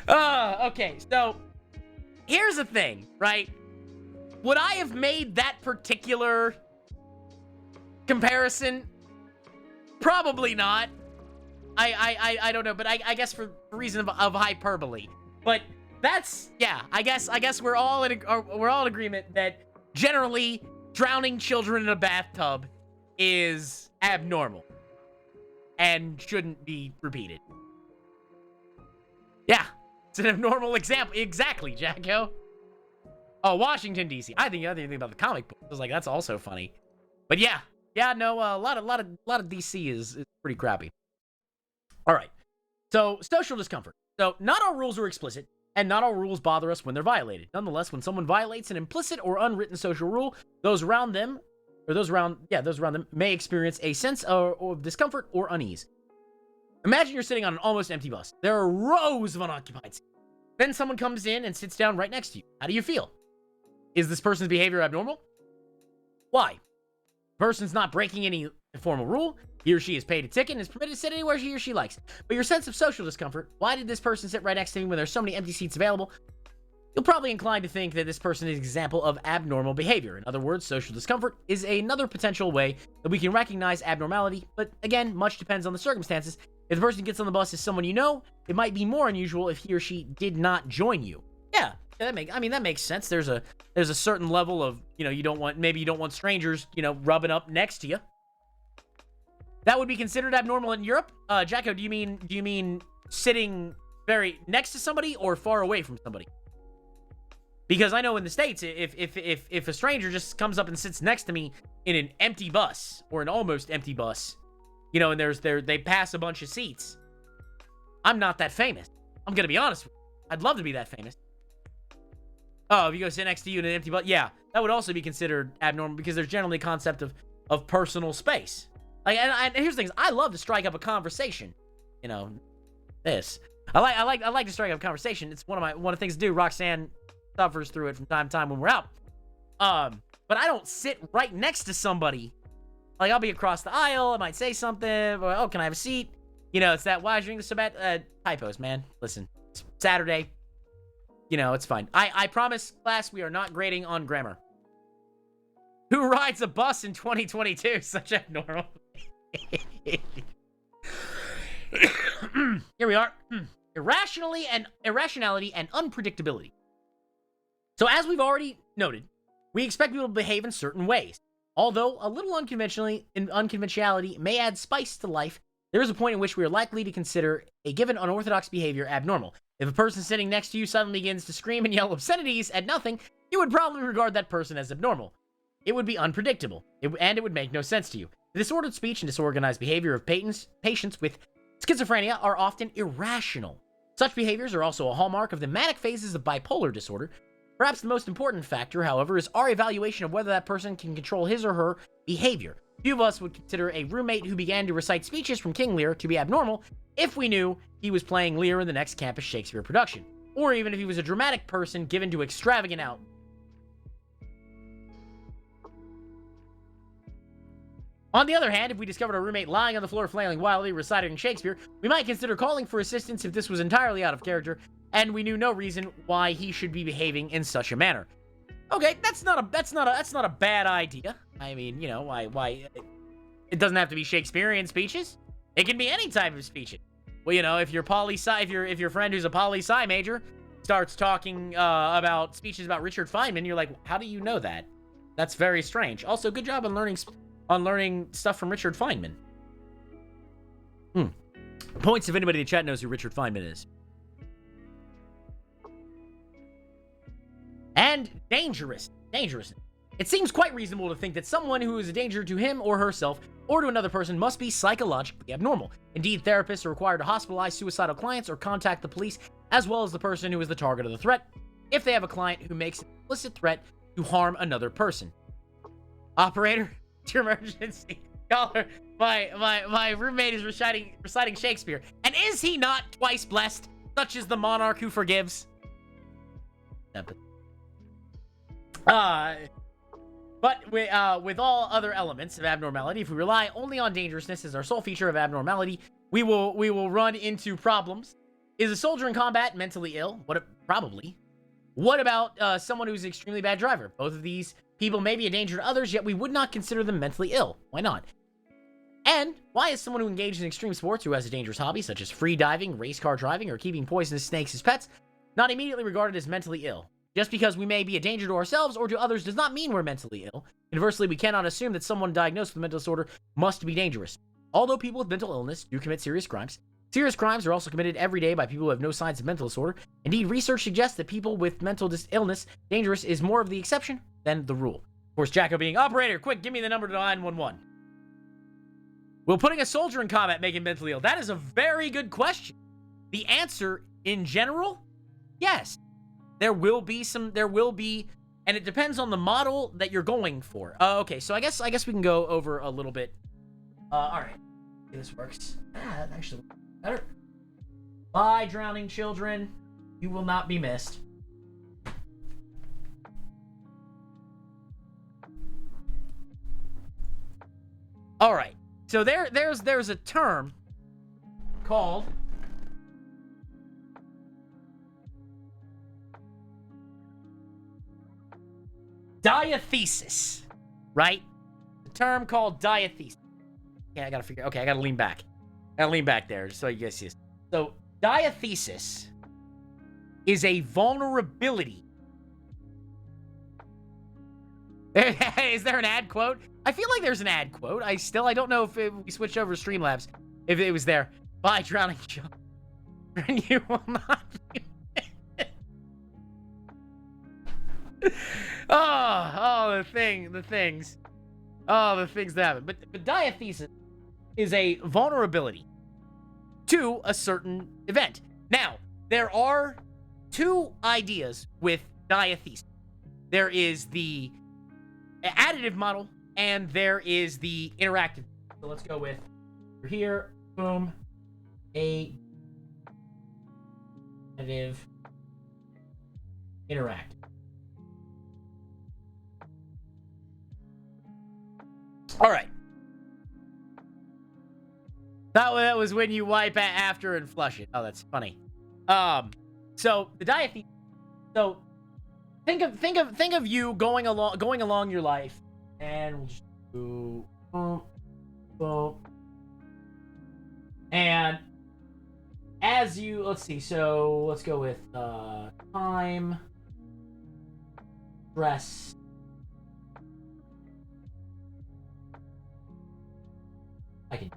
Okay, so here's the thing, right? Would I have made that particular comparison? Probably not. I don't know, but I guess for reason of hyperbole. But that's, yeah, I guess we're all in agreement that generally drowning children in a bathtub is abnormal and shouldn't be repeated. Yeah, it's an abnormal example. Exactly, Jacko. Oh, Washington, D.C. I think the other thing about the comic book was like, that's also funny. But yeah, no, a lot of D.C. is pretty crappy. All right, so social discomfort. So not all rules are explicit, and not all rules bother us when they're violated. Nonetheless, when someone violates an implicit or unwritten social rule, those around them may experience a sense of discomfort or unease. Imagine you're sitting on an almost empty bus. There are rows of unoccupied seats. Then someone comes in and sits down right next to you. How do you feel? Is this person's behavior abnormal? Why? The person's not breaking any formal rule. He or she is paid a ticket and is permitted to sit anywhere he or she likes. But your sense of social discomfort, why did this person sit right next to me when there's so many empty seats available? You'll probably incline to think that this person is an example of abnormal behavior. In other words, social discomfort is another potential way that we can recognize abnormality, but again, much depends on the circumstances. If the person who gets on the bus is someone you know, it might be more unusual if he or she did not join you. Yeah, that makes sense. There's a certain level of, you don't want strangers, rubbing up next to you. That would be considered abnormal in Europe. Jacko, do you mean sitting very next to somebody or far away from somebody? Because I know in the States, if a stranger just comes up and sits next to me in an empty bus or an almost empty bus, and they pass a bunch of seats, I'm not that famous. I'm gonna be honest with you. I'd love to be that famous. Oh, if you go sit next to you in an empty bus, yeah, that would also be considered abnormal because there's generally a concept of personal space. Like, and here's the thing: I love to strike up a conversation. This I like to strike up a conversation. It's one of the things to do. Roxanne suffers through it from time to time when we're out. But I don't sit right next to somebody. Like, I'll be across the aisle. I might say something. Or, oh, can I have a seat? It's that, why is your English so bad? Typos, man. Listen, it's Saturday. It's fine. I promise, class, we are not grading on grammar. Who rides a bus in 2022? Such abnormal. Here we are. Irrationality and unpredictability. So as we've already noted, we expect people to behave in certain ways. Although a little unconventionality may add spice to life, there is a point in which we are likely to consider a given unorthodox behavior abnormal. If a person sitting next to you suddenly begins to scream and yell obscenities at nothing, you would probably regard that person as abnormal. It would be unpredictable, and it would make no sense to you. The disordered speech and disorganized behavior of patients with schizophrenia are often irrational. Such behaviors are also a hallmark of the manic phases of bipolar disorder. Perhaps the most important factor, however, is our evaluation of whether that person can control his or her behavior. Few of us would consider a roommate who began to recite speeches from King Lear to be abnormal if we knew he was playing Lear in the next campus Shakespeare production, or even if he was a dramatic person given to extravagant out. On the other hand, if we discovered a roommate lying on the floor flailing wildly reciting Shakespeare, we might consider calling for assistance if this was entirely out of character, and we knew no reason why he should be behaving in such a manner. Okay, that's not a bad idea. I mean, why it doesn't have to be Shakespearean speeches. It can be any type of speeches. Well, if your if your friend who's a poli-sci major starts talking about speeches about Richard Feynman, you're like, how do you know that? That's very strange. Also, good job on learning stuff from Richard Feynman. Points if anybody in the chat knows who Richard Feynman is. And dangerous. It seems quite reasonable to think that someone who is a danger to him or herself or to another person must be psychologically abnormal. Indeed, therapists are required to hospitalize suicidal clients or contact the police, as well as the person who is the target of the threat, if they have a client who makes an explicit threat to harm another person. Operator, to emergency. Caller, my roommate is reciting Shakespeare. And is he not twice blessed, such as the monarch who forgives? But with all other elements of abnormality, if we rely only on dangerousness as our sole feature of abnormality, we will run into problems. Is a soldier in combat mentally ill? Probably. What about someone who's an extremely bad driver? Both of these people may be a danger to others, yet we would not consider them mentally ill. Why not? And why is someone who engages in extreme sports, who has a dangerous hobby, such as free diving, race car driving, or keeping poisonous snakes as pets, not immediately regarded as mentally ill? Just because we may be a danger to ourselves or to others does not mean we're mentally ill. Conversely, we cannot assume that someone diagnosed with a mental disorder must be dangerous. Although people with mental illness do commit serious crimes are also committed every day by people who have no signs of mental disorder. Indeed, research suggests that people with mental illness dangerous is more of the exception than the rule. Of course, Jacko being, operator, quick, give me the number to 911. Will putting a soldier in combat make him mentally ill? That is a very good question. The answer, in general, yes. There will be, and it depends on the model that you're going for. Okay, so I guess we can go over a little bit. All right, this works. That actually works better. Bye, drowning children. You will not be missed. All right. So there's a term called diathesis, right? The term called diathesis. Yeah, I gotta lean back. There so you guys see this. So diathesis is a vulnerability. Is there an ad quote? I feel like there's an ad quote. I don't know if we switched over to Streamlabs, if it was there. Bye, drowning John. You will not be the things that happen. But diathesis is a vulnerability to a certain event. Now, there are two ideas with diathesis. There is the additive model, and there is the interactive. So let's go with here, boom, additive, interactive. All right. That was when you wipe after and flush it. Oh, that's funny. So the diathesis. So think of you going along your life, and we'll just do boom. And as you, let's see. So let's go with time, stress. I can.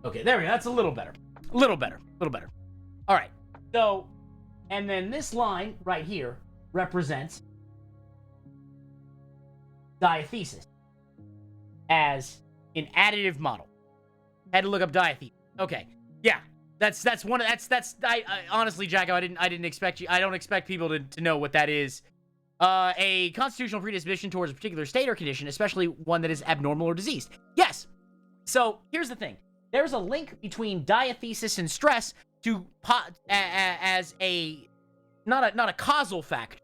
Okay, there we go. That's a little better. A little better. All right. So, and then this line right here represents diathesis as an additive model. Had to look up diathesis. Okay. Yeah. That's honestly, Jacko, I didn't expect you. I don't expect people to know what that is. A constitutional predisposition towards a particular state or condition, especially one that is abnormal or diseased. Yes. So, here's the thing. There's a link between diathesis and stress as a not a causal factor,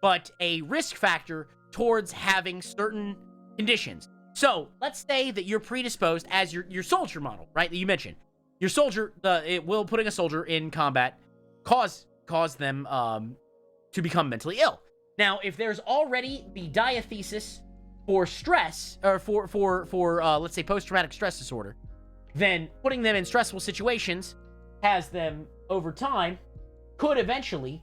but a risk factor towards having certain conditions. So let's say that you're predisposed as your soldier model, right? That you mentioned. Your soldier, putting a soldier in combat cause them to become mentally ill. Now, if there's already the diathesis for stress or for let's say post-traumatic stress disorder, then putting them in stressful situations has them, over time, could eventually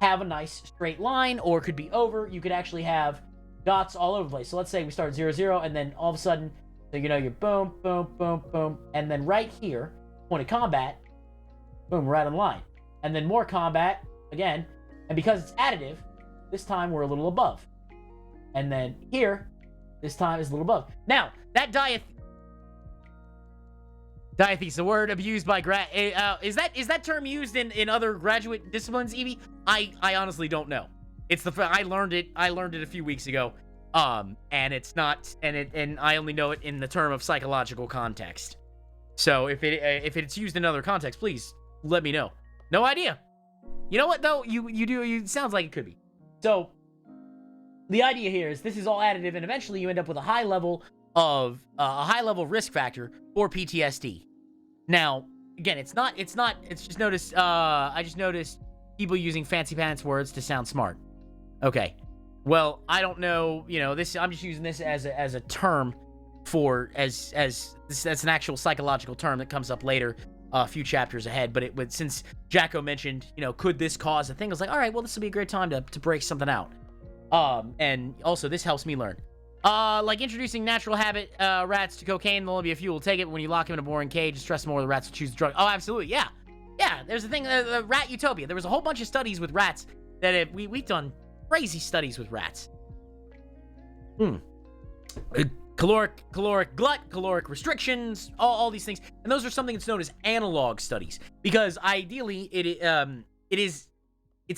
have a nice straight line, or could be over. You could actually have dots all over the place. So let's say we start 0, 0, and then all of a sudden, so you're boom, boom, boom, boom, and then right here, point of combat, boom, we're out of line. And then more combat, again, and because it's additive, this time we're a little above. And then here, this time is a little above. Now, that diathesis, a word abused by is that term used in other graduate disciplines, Evie? I honestly don't know. I learned it a few weeks ago. And it's not, and I only know it in the term of psychological context. So if it's used in other contexts, please let me know. No idea. You know what though? It sounds like it could be. So the idea here is this is all additive, and eventually you end up with a high level risk factor for PTSD. Now, again, it's just noticed, I just noticed people using fancy pants words to sound smart. Okay. Well, I don't know, this, I'm just using this as a term that's an actual psychological term that comes up later, a few chapters ahead, but since Jacko mentioned, could this cause a thing? I was like, all right, well, this will be a great time to break something out. And also this helps me learn. Like introducing natural habit rats to cocaine. There'll only be a few will take it, but when you lock them in a boring cage and stress them more, the rats will choose the drug. Oh, absolutely, yeah. There's a thing, the rat utopia. There was a whole bunch of studies with rats that we've done crazy studies with rats. Caloric glut, caloric restrictions, all these things, and those are something that's known as analog studies, because ideally it's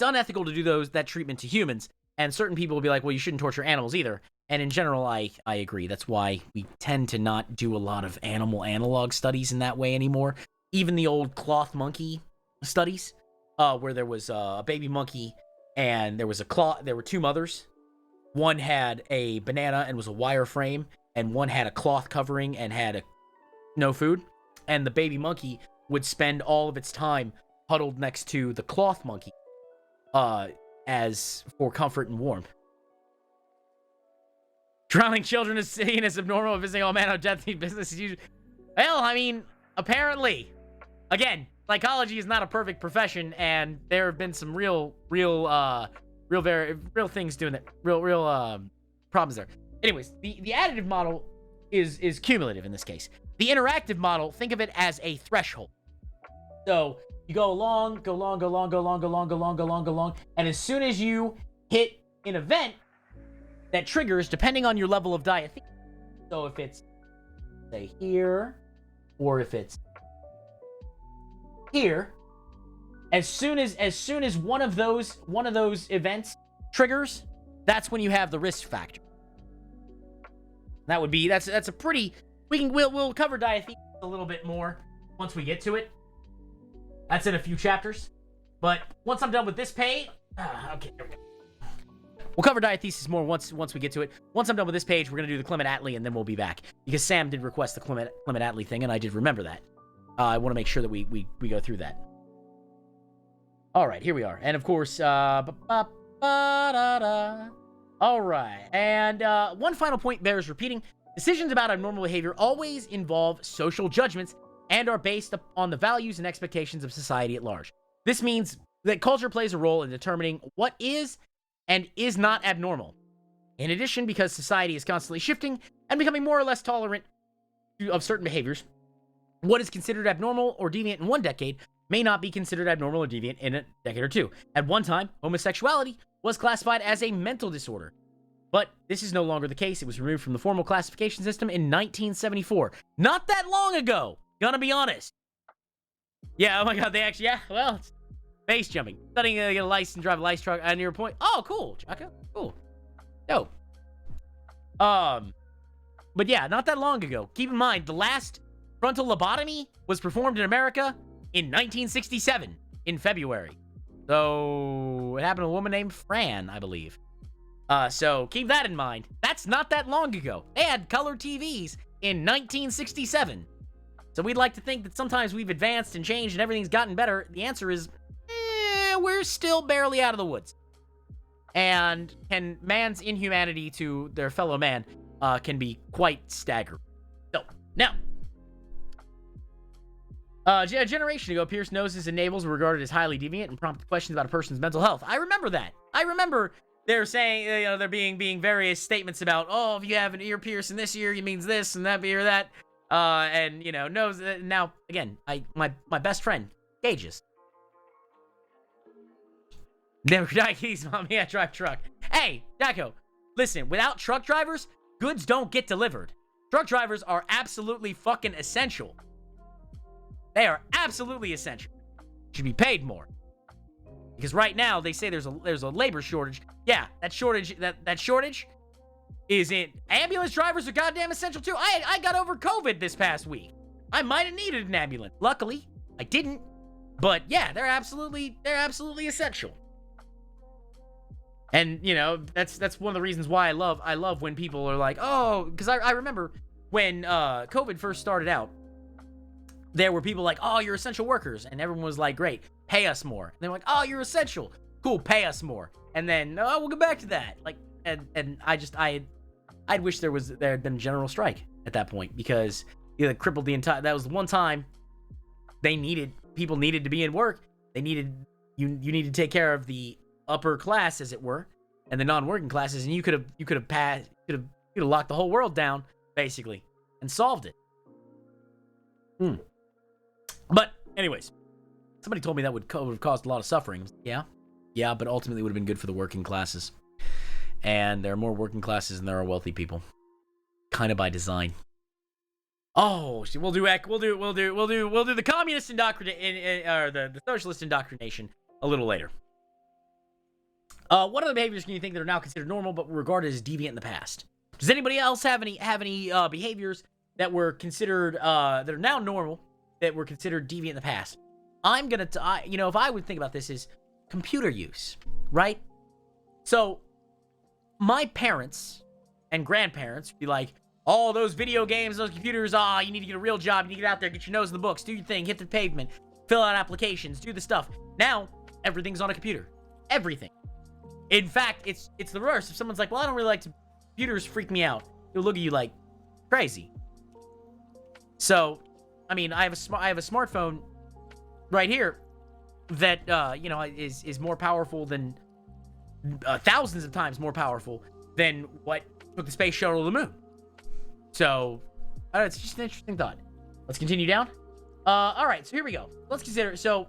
unethical to do that treatment to humans. And certain people will be like, well, you shouldn't torture animals either. And in general, I agree. That's why we tend to not do a lot of animal analog studies in that way anymore. Even the old cloth monkey studies, where there was a baby monkey and there were two mothers. One had a banana and was a wire frame, and one had a cloth covering and had no food. And the baby monkey would spend all of its time huddled next to the cloth monkey, as for comfort and warmth. Drowning children is seen as abnormal, visiting all manner of death business as usual. Well, I mean, apparently. Again, psychology is not a perfect profession, and there have been some real things doing that. Real problems there. Anyways, the additive model is cumulative in this case. The interactive model, think of it as a threshold. So you go along, and as soon as you hit an event that triggers, depending on your level of diathesis. So if it's, say, here, or if it's here, as soon as one of those events triggers, that's when you have the risk factor. That would be that's a pretty we'll cover diathesis a little bit more once we get to it. That's in a few chapters. But once I'm done with this page, okay. We'll cover diathesis more once we get to it. Once I'm done with this page, we're going to do the Clement-Attlee, and then we'll be back. Because Sam did request the Clement-Attlee thing, and I did remember that. I want to make sure that we go through that. All right, here we are. And, of course, all right. And one final point bears repeating. Decisions about abnormal behavior always involve social judgments and are based on the values and expectations of society at large. This means that culture plays a role in determining what is and is not abnormal. In addition, because society is constantly shifting and becoming more or less tolerant of certain behaviors, what is considered abnormal or deviant in one decade may not be considered abnormal or deviant in a decade or two. At one time, homosexuality was classified as a mental disorder. But this is no longer the case. It was removed from the formal classification system in 1974. Not that long ago, gonna be honest. Yeah, oh my god, they actually, yeah, well, it's base jumping. Studying to get a license, drive a license truck, on your point. Oh, cool, Chaka. Cool. Dope. But yeah, not that long ago. Keep in mind, the last frontal lobotomy was performed in America in 1967, in February. So, it happened to a woman named Fran, I believe. So, keep that in mind. That's not that long ago. They had color TVs in 1967. So, we'd like to think that sometimes we've advanced and changed and everything's gotten better. The answer is, we're still barely out of the woods. And man's inhumanity to their fellow man can be quite staggering. So, now, a generation ago, pierced noses and navels were regarded as highly deviant and prompted questions about a person's mental health. I remember that. I remember they're saying, there being various statements about, oh, if you have an ear pierce in this ear, it means this and that ear that. And, nose. Now, again, my best friend, Gages. Never Daiki's mommy, I drive truck. Hey, Daiko, listen, without truck drivers, goods don't get delivered. Truck drivers are absolutely fucking essential. They are absolutely essential. Should be paid more. Because right now, they say there's a labor shortage. Yeah, that shortage is in. Ambulance drivers are goddamn essential too. I got over COVID this past week. I might have needed an ambulance. Luckily, I didn't. But yeah, they're absolutely essential. And, that's one of the reasons why I love when people are like, oh, because I remember when COVID first started out, there were people like, oh, you're essential workers. And everyone was like, great, pay us more. And they're like, oh, you're essential. Cool, pay us more. And then, oh, we'll get back to that. Like, and I'd wish there had been a general strike at that point, because it crippled the entire, that was the one time people needed to be in work. You needed to take care of the upper class, as it were, and the non-working classes, and you could have locked the whole world down, basically, and solved it. But, anyways, somebody told me that would have caused a lot of suffering. Yeah, but ultimately it would have been good for the working classes. And there are more working classes than there are wealthy people. Kind of by design. Oh, we'll do the communist indoctrination, or the socialist indoctrination a little later. What other behaviors can you think that are now considered normal but were regarded as deviant in the past? Does anybody else have any behaviors that were considered that are now normal that were considered deviant in the past? I'm gonna, if I would think about this, is computer use, right? So, my parents and grandparents would be like, "Oh, those video games, those computers, you need to get a real job, you need to get out there, get your nose in the books, do your thing, hit the pavement, fill out applications, do the stuff." Now, everything's on a computer. Everything. In fact, it's the reverse. If someone's like, "Well, I don't really like computers, freak me out," they'll look at you like crazy. So, I mean, I have a smartphone right here that is more powerful than thousands of times more powerful than what took the space shuttle to the moon. So, it's just an interesting thought. Let's continue down. All right, so here we go. Let's consider, so,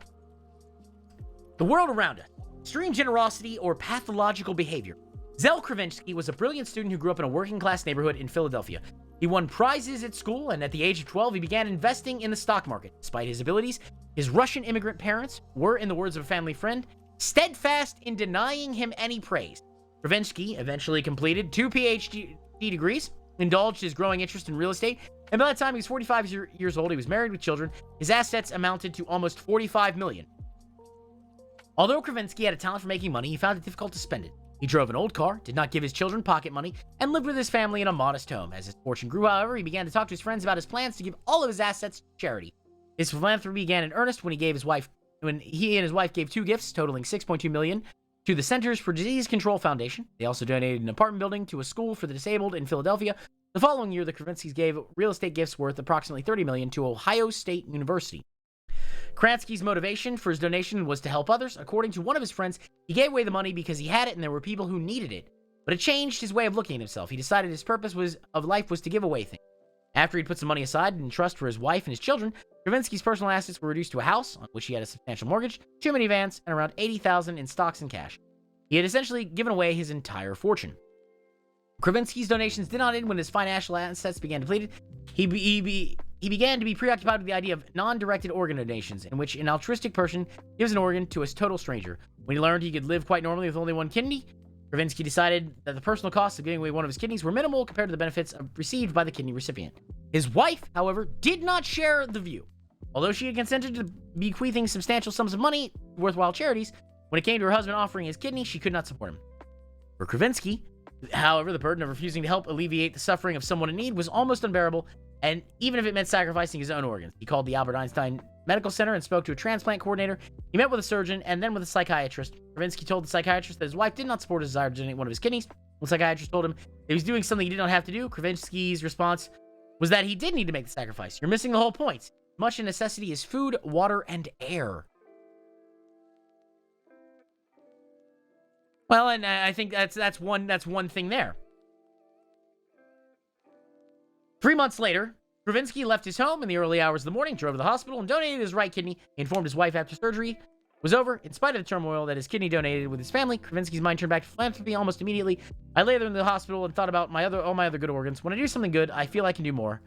the world around us. Extreme generosity or pathological behavior. Zel Kravensky was a brilliant student who grew up in a working-class neighborhood in Philadelphia. He won prizes at school, and at the age of 12, he began investing in the stock market. Despite his abilities, his Russian immigrant parents were, in the words of a family friend, steadfast in denying him any praise. Kravensky eventually completed 2 PhD degrees, indulged his growing interest in real estate, and by the time he was 45 years old, he was married with children. His assets amounted to almost $45 million. Although Kravensky had a talent for making money, he found it difficult to spend it. He drove an old car, did not give his children pocket money, and lived with his family in a modest home. As his fortune grew, however, he began to talk to his friends about his plans to give all of his assets to charity. His philanthropy began in earnest when he and his wife gave 2 gifts totaling $6.2 million to the Centers for Disease Control Foundation. They also donated an apartment building to a school for the disabled in Philadelphia. The following year, the Kravenskys gave real estate gifts worth approximately $30 million to Ohio State University. Kransky's motivation for his donation was to help others. According to one of his friends, he gave away the money because he had it and there were people who needed it. But it changed his way of looking at himself. He decided his purpose of life was to give away things. After he'd put some money aside in trust for his wife and his children, Kravensky's personal assets were reduced to a house, on which he had a substantial mortgage, 2 minivans, and around $80,000 in stocks and cash. He had essentially given away his entire fortune. Kravensky's donations did not end when his financial assets began depleted. He began to be preoccupied with the idea of non-directed organ donations, in which an altruistic person gives an organ to a total stranger. When he learned he could live quite normally with only one kidney, Kravensky decided that the personal costs of giving away one of his kidneys were minimal compared to the benefits received by the kidney recipient. His wife, however, did not share the view. Although she had consented to bequeathing substantial sums of money to worthwhile charities, when it came to her husband offering his kidney, she could not support him. For Kravensky, however, the burden of refusing to help alleviate the suffering of someone in need was almost unbearable, and even if it meant sacrificing his own organs. He called the Albert Einstein Medical Center and spoke to a transplant coordinator. He met with a surgeon and then with a psychiatrist. Kravensky told the psychiatrist that his wife did not support his desire to donate one of his kidneys. When the psychiatrist told him that he was doing something he did not have to do, Kravensky's response was that he did need to make the sacrifice. "You're missing the whole point. Much a necessity is food, water, and air." Well, and I think that's one thing there. 3 months later, Kravensky left his home in the early hours of the morning, drove to the hospital, and donated his right kidney. He informed his wife after surgery was over. In spite of the turmoil that his kidney donated with his family, Kravensky's mind turned back to philanthropy almost immediately. "I lay there in the hospital and thought about all my other good organs. When I do something good, I feel I can do more.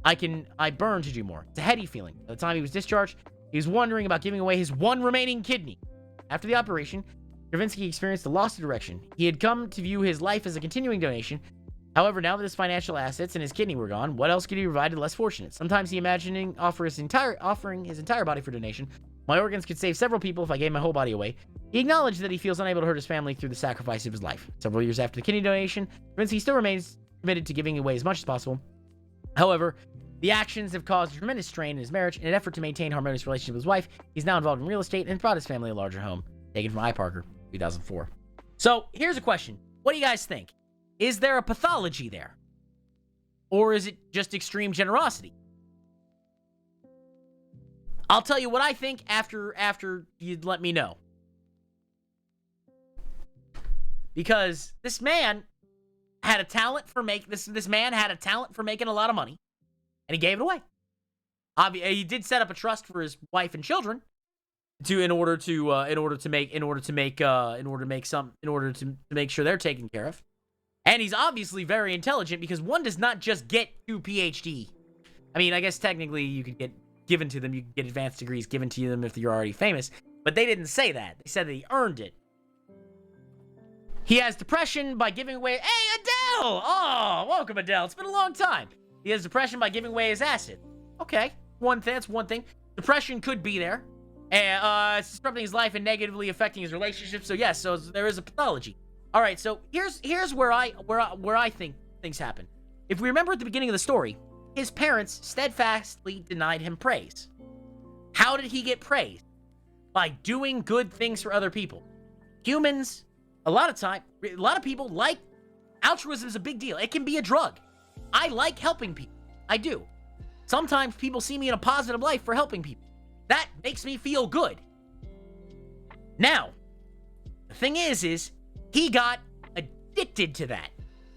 I burn to do more." It's a heady feeling. By the time he was discharged, he was wondering about giving away his one remaining kidney. After the operation, Kravensky experienced a loss of direction. He had come to view his life as a continuing donation. However, now that his financial assets and his kidney were gone, what else could he provide to the less fortunate? Sometimes he imagined offering his entire body for donation. "My organs could save several people if I gave my whole body away." He acknowledged that he feels unable to hurt his family through the sacrifice of his life. Several years after the kidney donation, Kravensky still remains committed to giving away as much as possible. However, the actions have caused a tremendous strain in his marriage. In an effort to maintain a harmonious relationship with his wife, he's now involved in real estate and brought his family a larger home. Taken from iParker, 2004. So, here's a question. What do you guys think? Is there a pathology there? Or is it just extreme generosity? I'll tell you what I think after you let me know. Because this man had a talent for this man had a talent for making a lot of money, and he gave it away. He did set up a trust for his wife and children in order to make sure they're taken care of. And he's obviously very intelligent, because one does not just get 2 PhD. I mean, I guess technically you could get given to them. You could get advanced degrees given to them if you're already famous. But they didn't say that. They said that he earned it. He has depression by giving away... Hey, Adele! Oh, welcome, Adele. It's been a long time. He has depression by giving away his acid. Okay, that's one thing. Depression could be there. And it's disrupting his life and negatively affecting his relationships. So yes, so there is a pathology. All right, so here's where I think things happen. If we remember at the beginning of the story, his parents steadfastly denied him praise. How did he get praise? By doing good things for other people. Humans, a lot of people like altruism is a big deal. It can be a drug. I like helping people. I do. Sometimes people see me in a positive light for helping people. That makes me feel good. Now, the thing is he got addicted to that,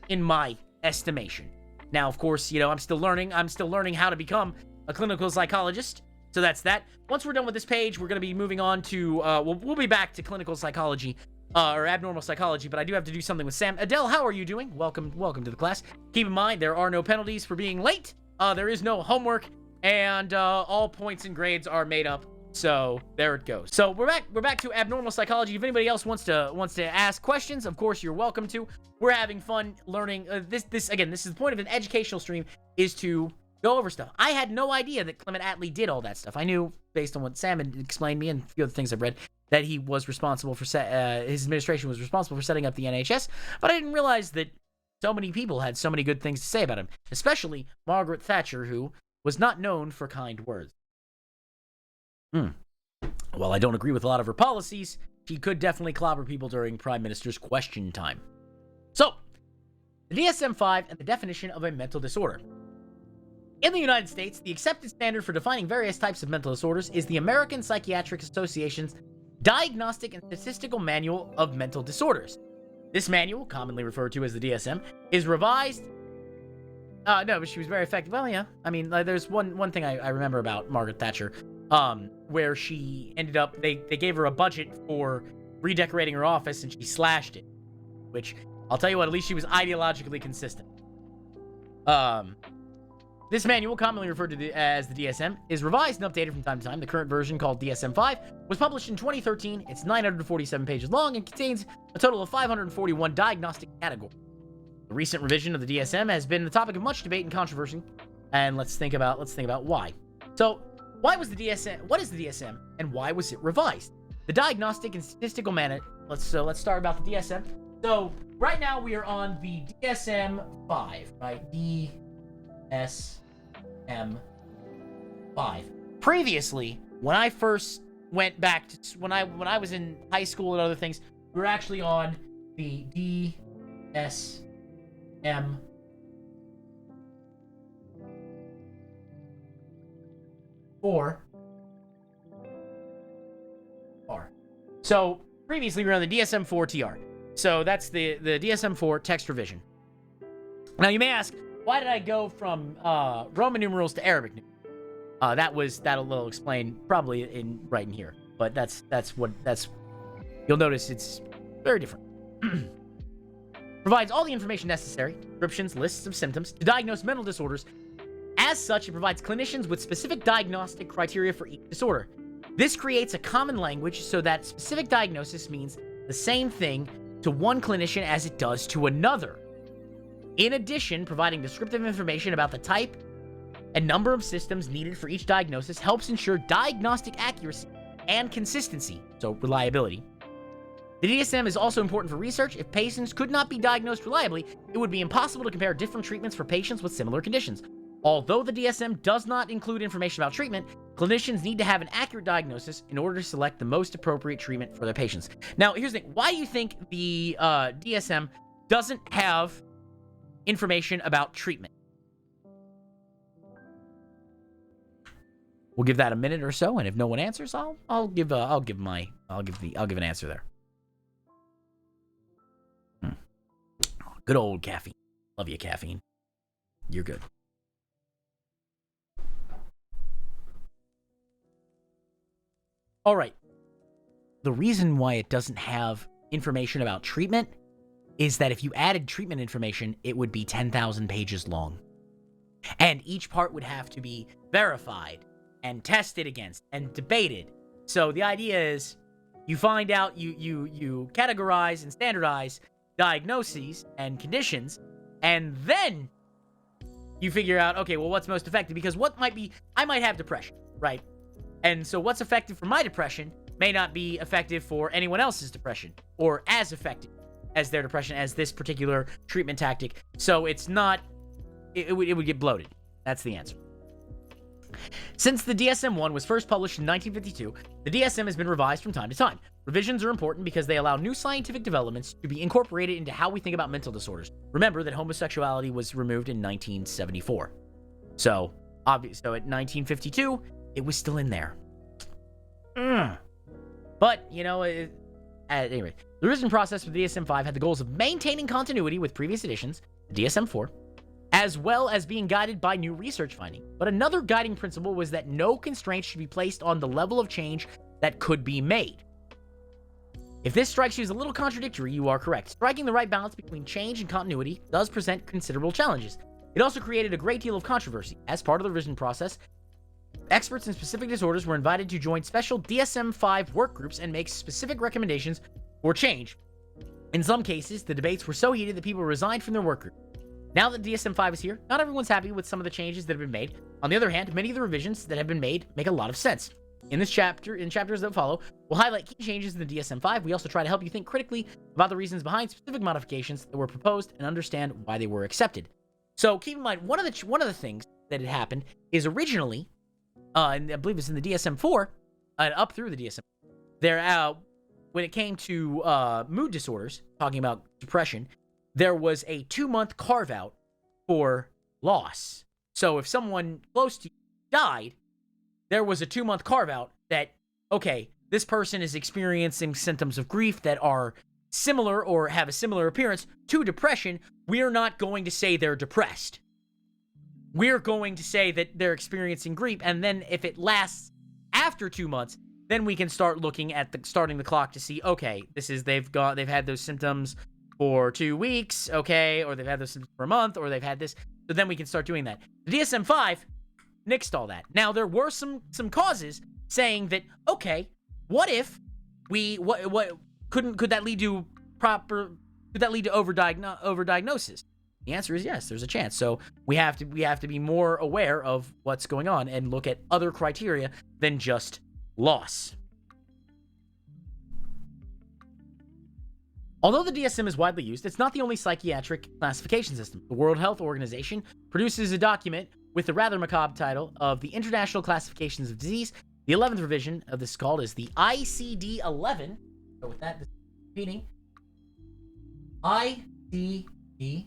in my estimation. Now, of course, I'm still learning. I'm still learning how to become a clinical psychologist. So that's that. Once we're done with this page, we're going to be moving on to, we'll be back to clinical psychology, or abnormal psychology, but I do have to do something with Sam. Adele, how are you doing? Welcome to the class. Keep in mind, there are no penalties for being late. There is no homework, and all points and grades are made up. So there it goes. So we're back to abnormal psychology. If anybody else wants to ask questions, of course you're welcome to. We're having fun learning. This is the point of an educational stream, is to go over stuff. I had no idea that Clement Attlee did all that stuff. I knew, based on what Sam had explained me and a few other things I've read, that he was responsible for his administration was responsible for setting up the NHS, but I didn't realize that so many people had so many good things to say about him, especially Margaret Thatcher, who was not known for kind words. While I don't agree with a lot of her policies, she could definitely clobber people during Prime Minister's question time. So, the DSM-5 and the definition of a mental disorder. In the United States, the accepted standard for defining various types of mental disorders is the American Psychiatric Association's Diagnostic and Statistical Manual of Mental Disorders. This manual, commonly referred to as the DSM, is revised... no, but she was very effective. Well, yeah. I mean, there's one thing I remember about Margaret Thatcher, where she ended up... They gave her a budget for redecorating her office, and she slashed it. Which, I'll tell you what, at least she was ideologically consistent. This manual, commonly referred to as the DSM, is revised and updated from time to time. The current version, called DSM-5, was published in 2013. It's 947 pages long and contains a total of 541 diagnostic categories. The recent revision of the DSM has been the topic of much debate and controversy, and let's think about why. So, what is the DSM, and why was it revised? The Diagnostic and Statistical Manual. Let's start about the DSM. So, right now we are on the DSM-5, right? DSM-5. Previously, when I first went back to when I was in high school and other things, we were actually on the DSM-4. So previously we were on the DSM-4 TR. So that's the DSM-4 text revision. Now you may ask, why did I go from Roman numerals to Arabic numerals? That'll explain probably right in here. But that's you'll notice it's very different. Provides all the information necessary, descriptions, lists of symptoms, to diagnose mental disorders. As such, it provides clinicians with specific diagnostic criteria for each disorder. This creates a common language so that specific diagnosis means the same thing to one clinician as it does to another. In addition, providing descriptive information about the type and number of systems needed for each diagnosis helps ensure diagnostic accuracy and consistency, so reliability. The DSM is also important for research. If patients could not be diagnosed reliably, it would be impossible to compare different treatments for patients with similar conditions. Although the DSM does not include information about treatment, clinicians need to have an accurate diagnosis in order to select the most appropriate treatment for their patients. Now, here's the thing. Why do you think the DSM doesn't have information about treatment? We'll give that a minute or so, and if no one answers, I'll give an answer there. Good old caffeine. Love you, caffeine. You're good. All right. The reason why it doesn't have information about treatment is that if you added treatment information, it would be 10,000 pages long. And each part would have to be verified and tested against and debated. So the idea is you find out, you categorize and standardize diagnoses and conditions, and then you figure out, okay, well, what's most effective? Because I might have depression, right? And so what's effective for my depression may not be effective for anyone else's depression, or as effective as their depression as this particular treatment tactic. So it's not, it would get bloated. That's the answer. Since the DSM-1 was first published in 1952, the DSM has been revised from time to time. Revisions are important because they allow new scientific developments to be incorporated into how we think about mental disorders. Remember that homosexuality was removed in 1974. So at 1952, it was still in there. But, at any rate, the revision process for the DSM-5 had the goals of maintaining continuity with previous editions, the DSM-4, as well as being guided by new research finding. But another guiding principle was that no constraints should be placed on the level of change that could be made. If this strikes you as a little contradictory, you are correct. Striking the right balance between change and continuity does present considerable challenges. It also created a great deal of controversy. As part of the revision process, experts in specific disorders were invited to join special DSM-5 work groups and make specific recommendations for change. In some cases, the debates were so heated that people resigned from their work group. Now that DSM-5 is here, not everyone's happy with some of the changes that have been made. On the other hand, many of the revisions that have been made make a lot of sense. In chapters that follow, we'll highlight key changes in the DSM-5. We also try to help you think critically about the reasons behind specific modifications that were proposed and understand why they were accepted. So keep in mind, one of the things that had happened is originally, and I believe it's in the DSM-4, and up through the DSM, when it came to mood disorders, talking about depression, there was a 2-month carve-out for loss. So if someone close to you died, there was a 2-month carve-out that, okay, this person is experiencing symptoms of grief that are similar or have a similar appearance to depression. We're not going to say they're depressed. We're going to say that they're experiencing grief, and then if it lasts after 2 months, then we can start looking at starting the clock to see, okay, they've had those symptoms for 2 weeks, okay, or they've had those symptoms for a month, or they've had this. So then we can start doing that. The DSM-5 nixed all that. Now, there were some causes saying that, okay, what if could that lead to overdiagnosis? The answer is yes, there's a chance. So we have to be more aware of what's going on and look at other criteria than just loss. Although the DSM is widely used, it's not the only psychiatric classification system. The World Health Organization produces a document with the rather macabre title of the International Classifications of Disease. The 11th revision of this is called is the ICD-11. So with that, this is repeating. ICD-11.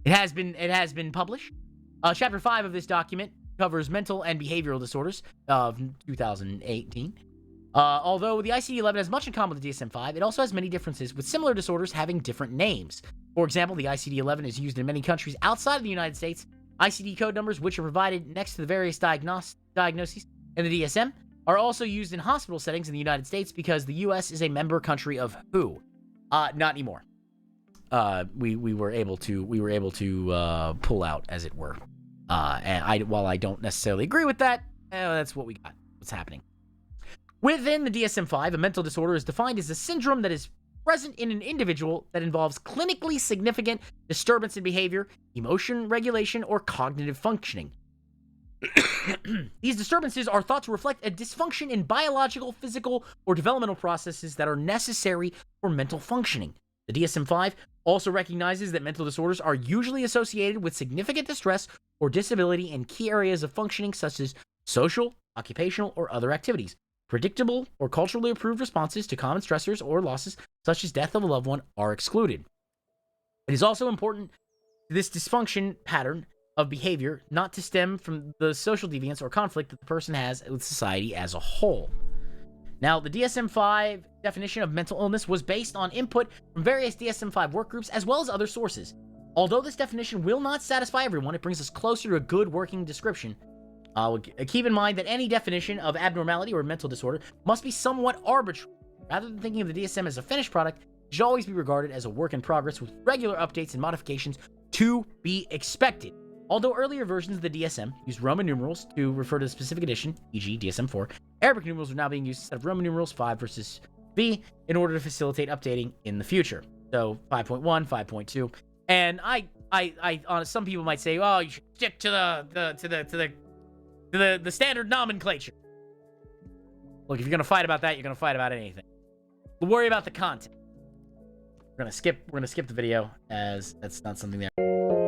It has been published. Chapter 5 of this document covers mental and behavioral disorders of 2018. Although the ICD-11 has much in common with the DSM-5, it also has many differences, with similar disorders having different names. For example, the ICD-11 is used in many countries outside of the United States. ICD code numbers, which are provided next to the various diagnoses in the DSM, are also used in hospital settings in the United States because the U.S. is a member country of WHO. Not anymore. We were able to pull out, as it were. And while I don't necessarily agree with that, that's what we got. What's happening? Within the DSM-5, a mental disorder is defined as a syndrome that is present in an individual that involves clinically significant disturbance in behavior, emotion regulation, or cognitive functioning. These disturbances are thought to reflect a dysfunction in biological, physical, or developmental processes that are necessary for mental functioning. The DSM-5 also recognizes that mental disorders are usually associated with significant distress or disability in key areas of functioning such as social, occupational, or other activities. Predictable or culturally approved responses to common stressors or losses, such as death of a loved one, are excluded. It is also important to this dysfunction pattern of behavior not to stem from the social deviance or conflict that the person has with society as a whole. Now, the DSM-5 definition of mental illness was based on input from various DSM-5 work groups as well as other sources. Although this definition will not satisfy everyone, it brings us closer to a good working description. Keep in mind that any definition of abnormality or mental disorder must be somewhat arbitrary. Rather than thinking of the DSM as a finished product, it should always be regarded as a work in progress with regular updates and modifications to be expected. Although earlier versions of the DSM used Roman numerals to refer to the specific edition, e.g. DSM-4, Arabic numerals are now being used instead of Roman numerals 5 versus V in order to facilitate updating in the future. So 5.1, 5.2, and some people might say, oh, you should stick to the standard nomenclature. Look, if you're gonna fight about that, you're gonna fight about anything. We'll worry about the content. We're gonna skip the video as that's not something there.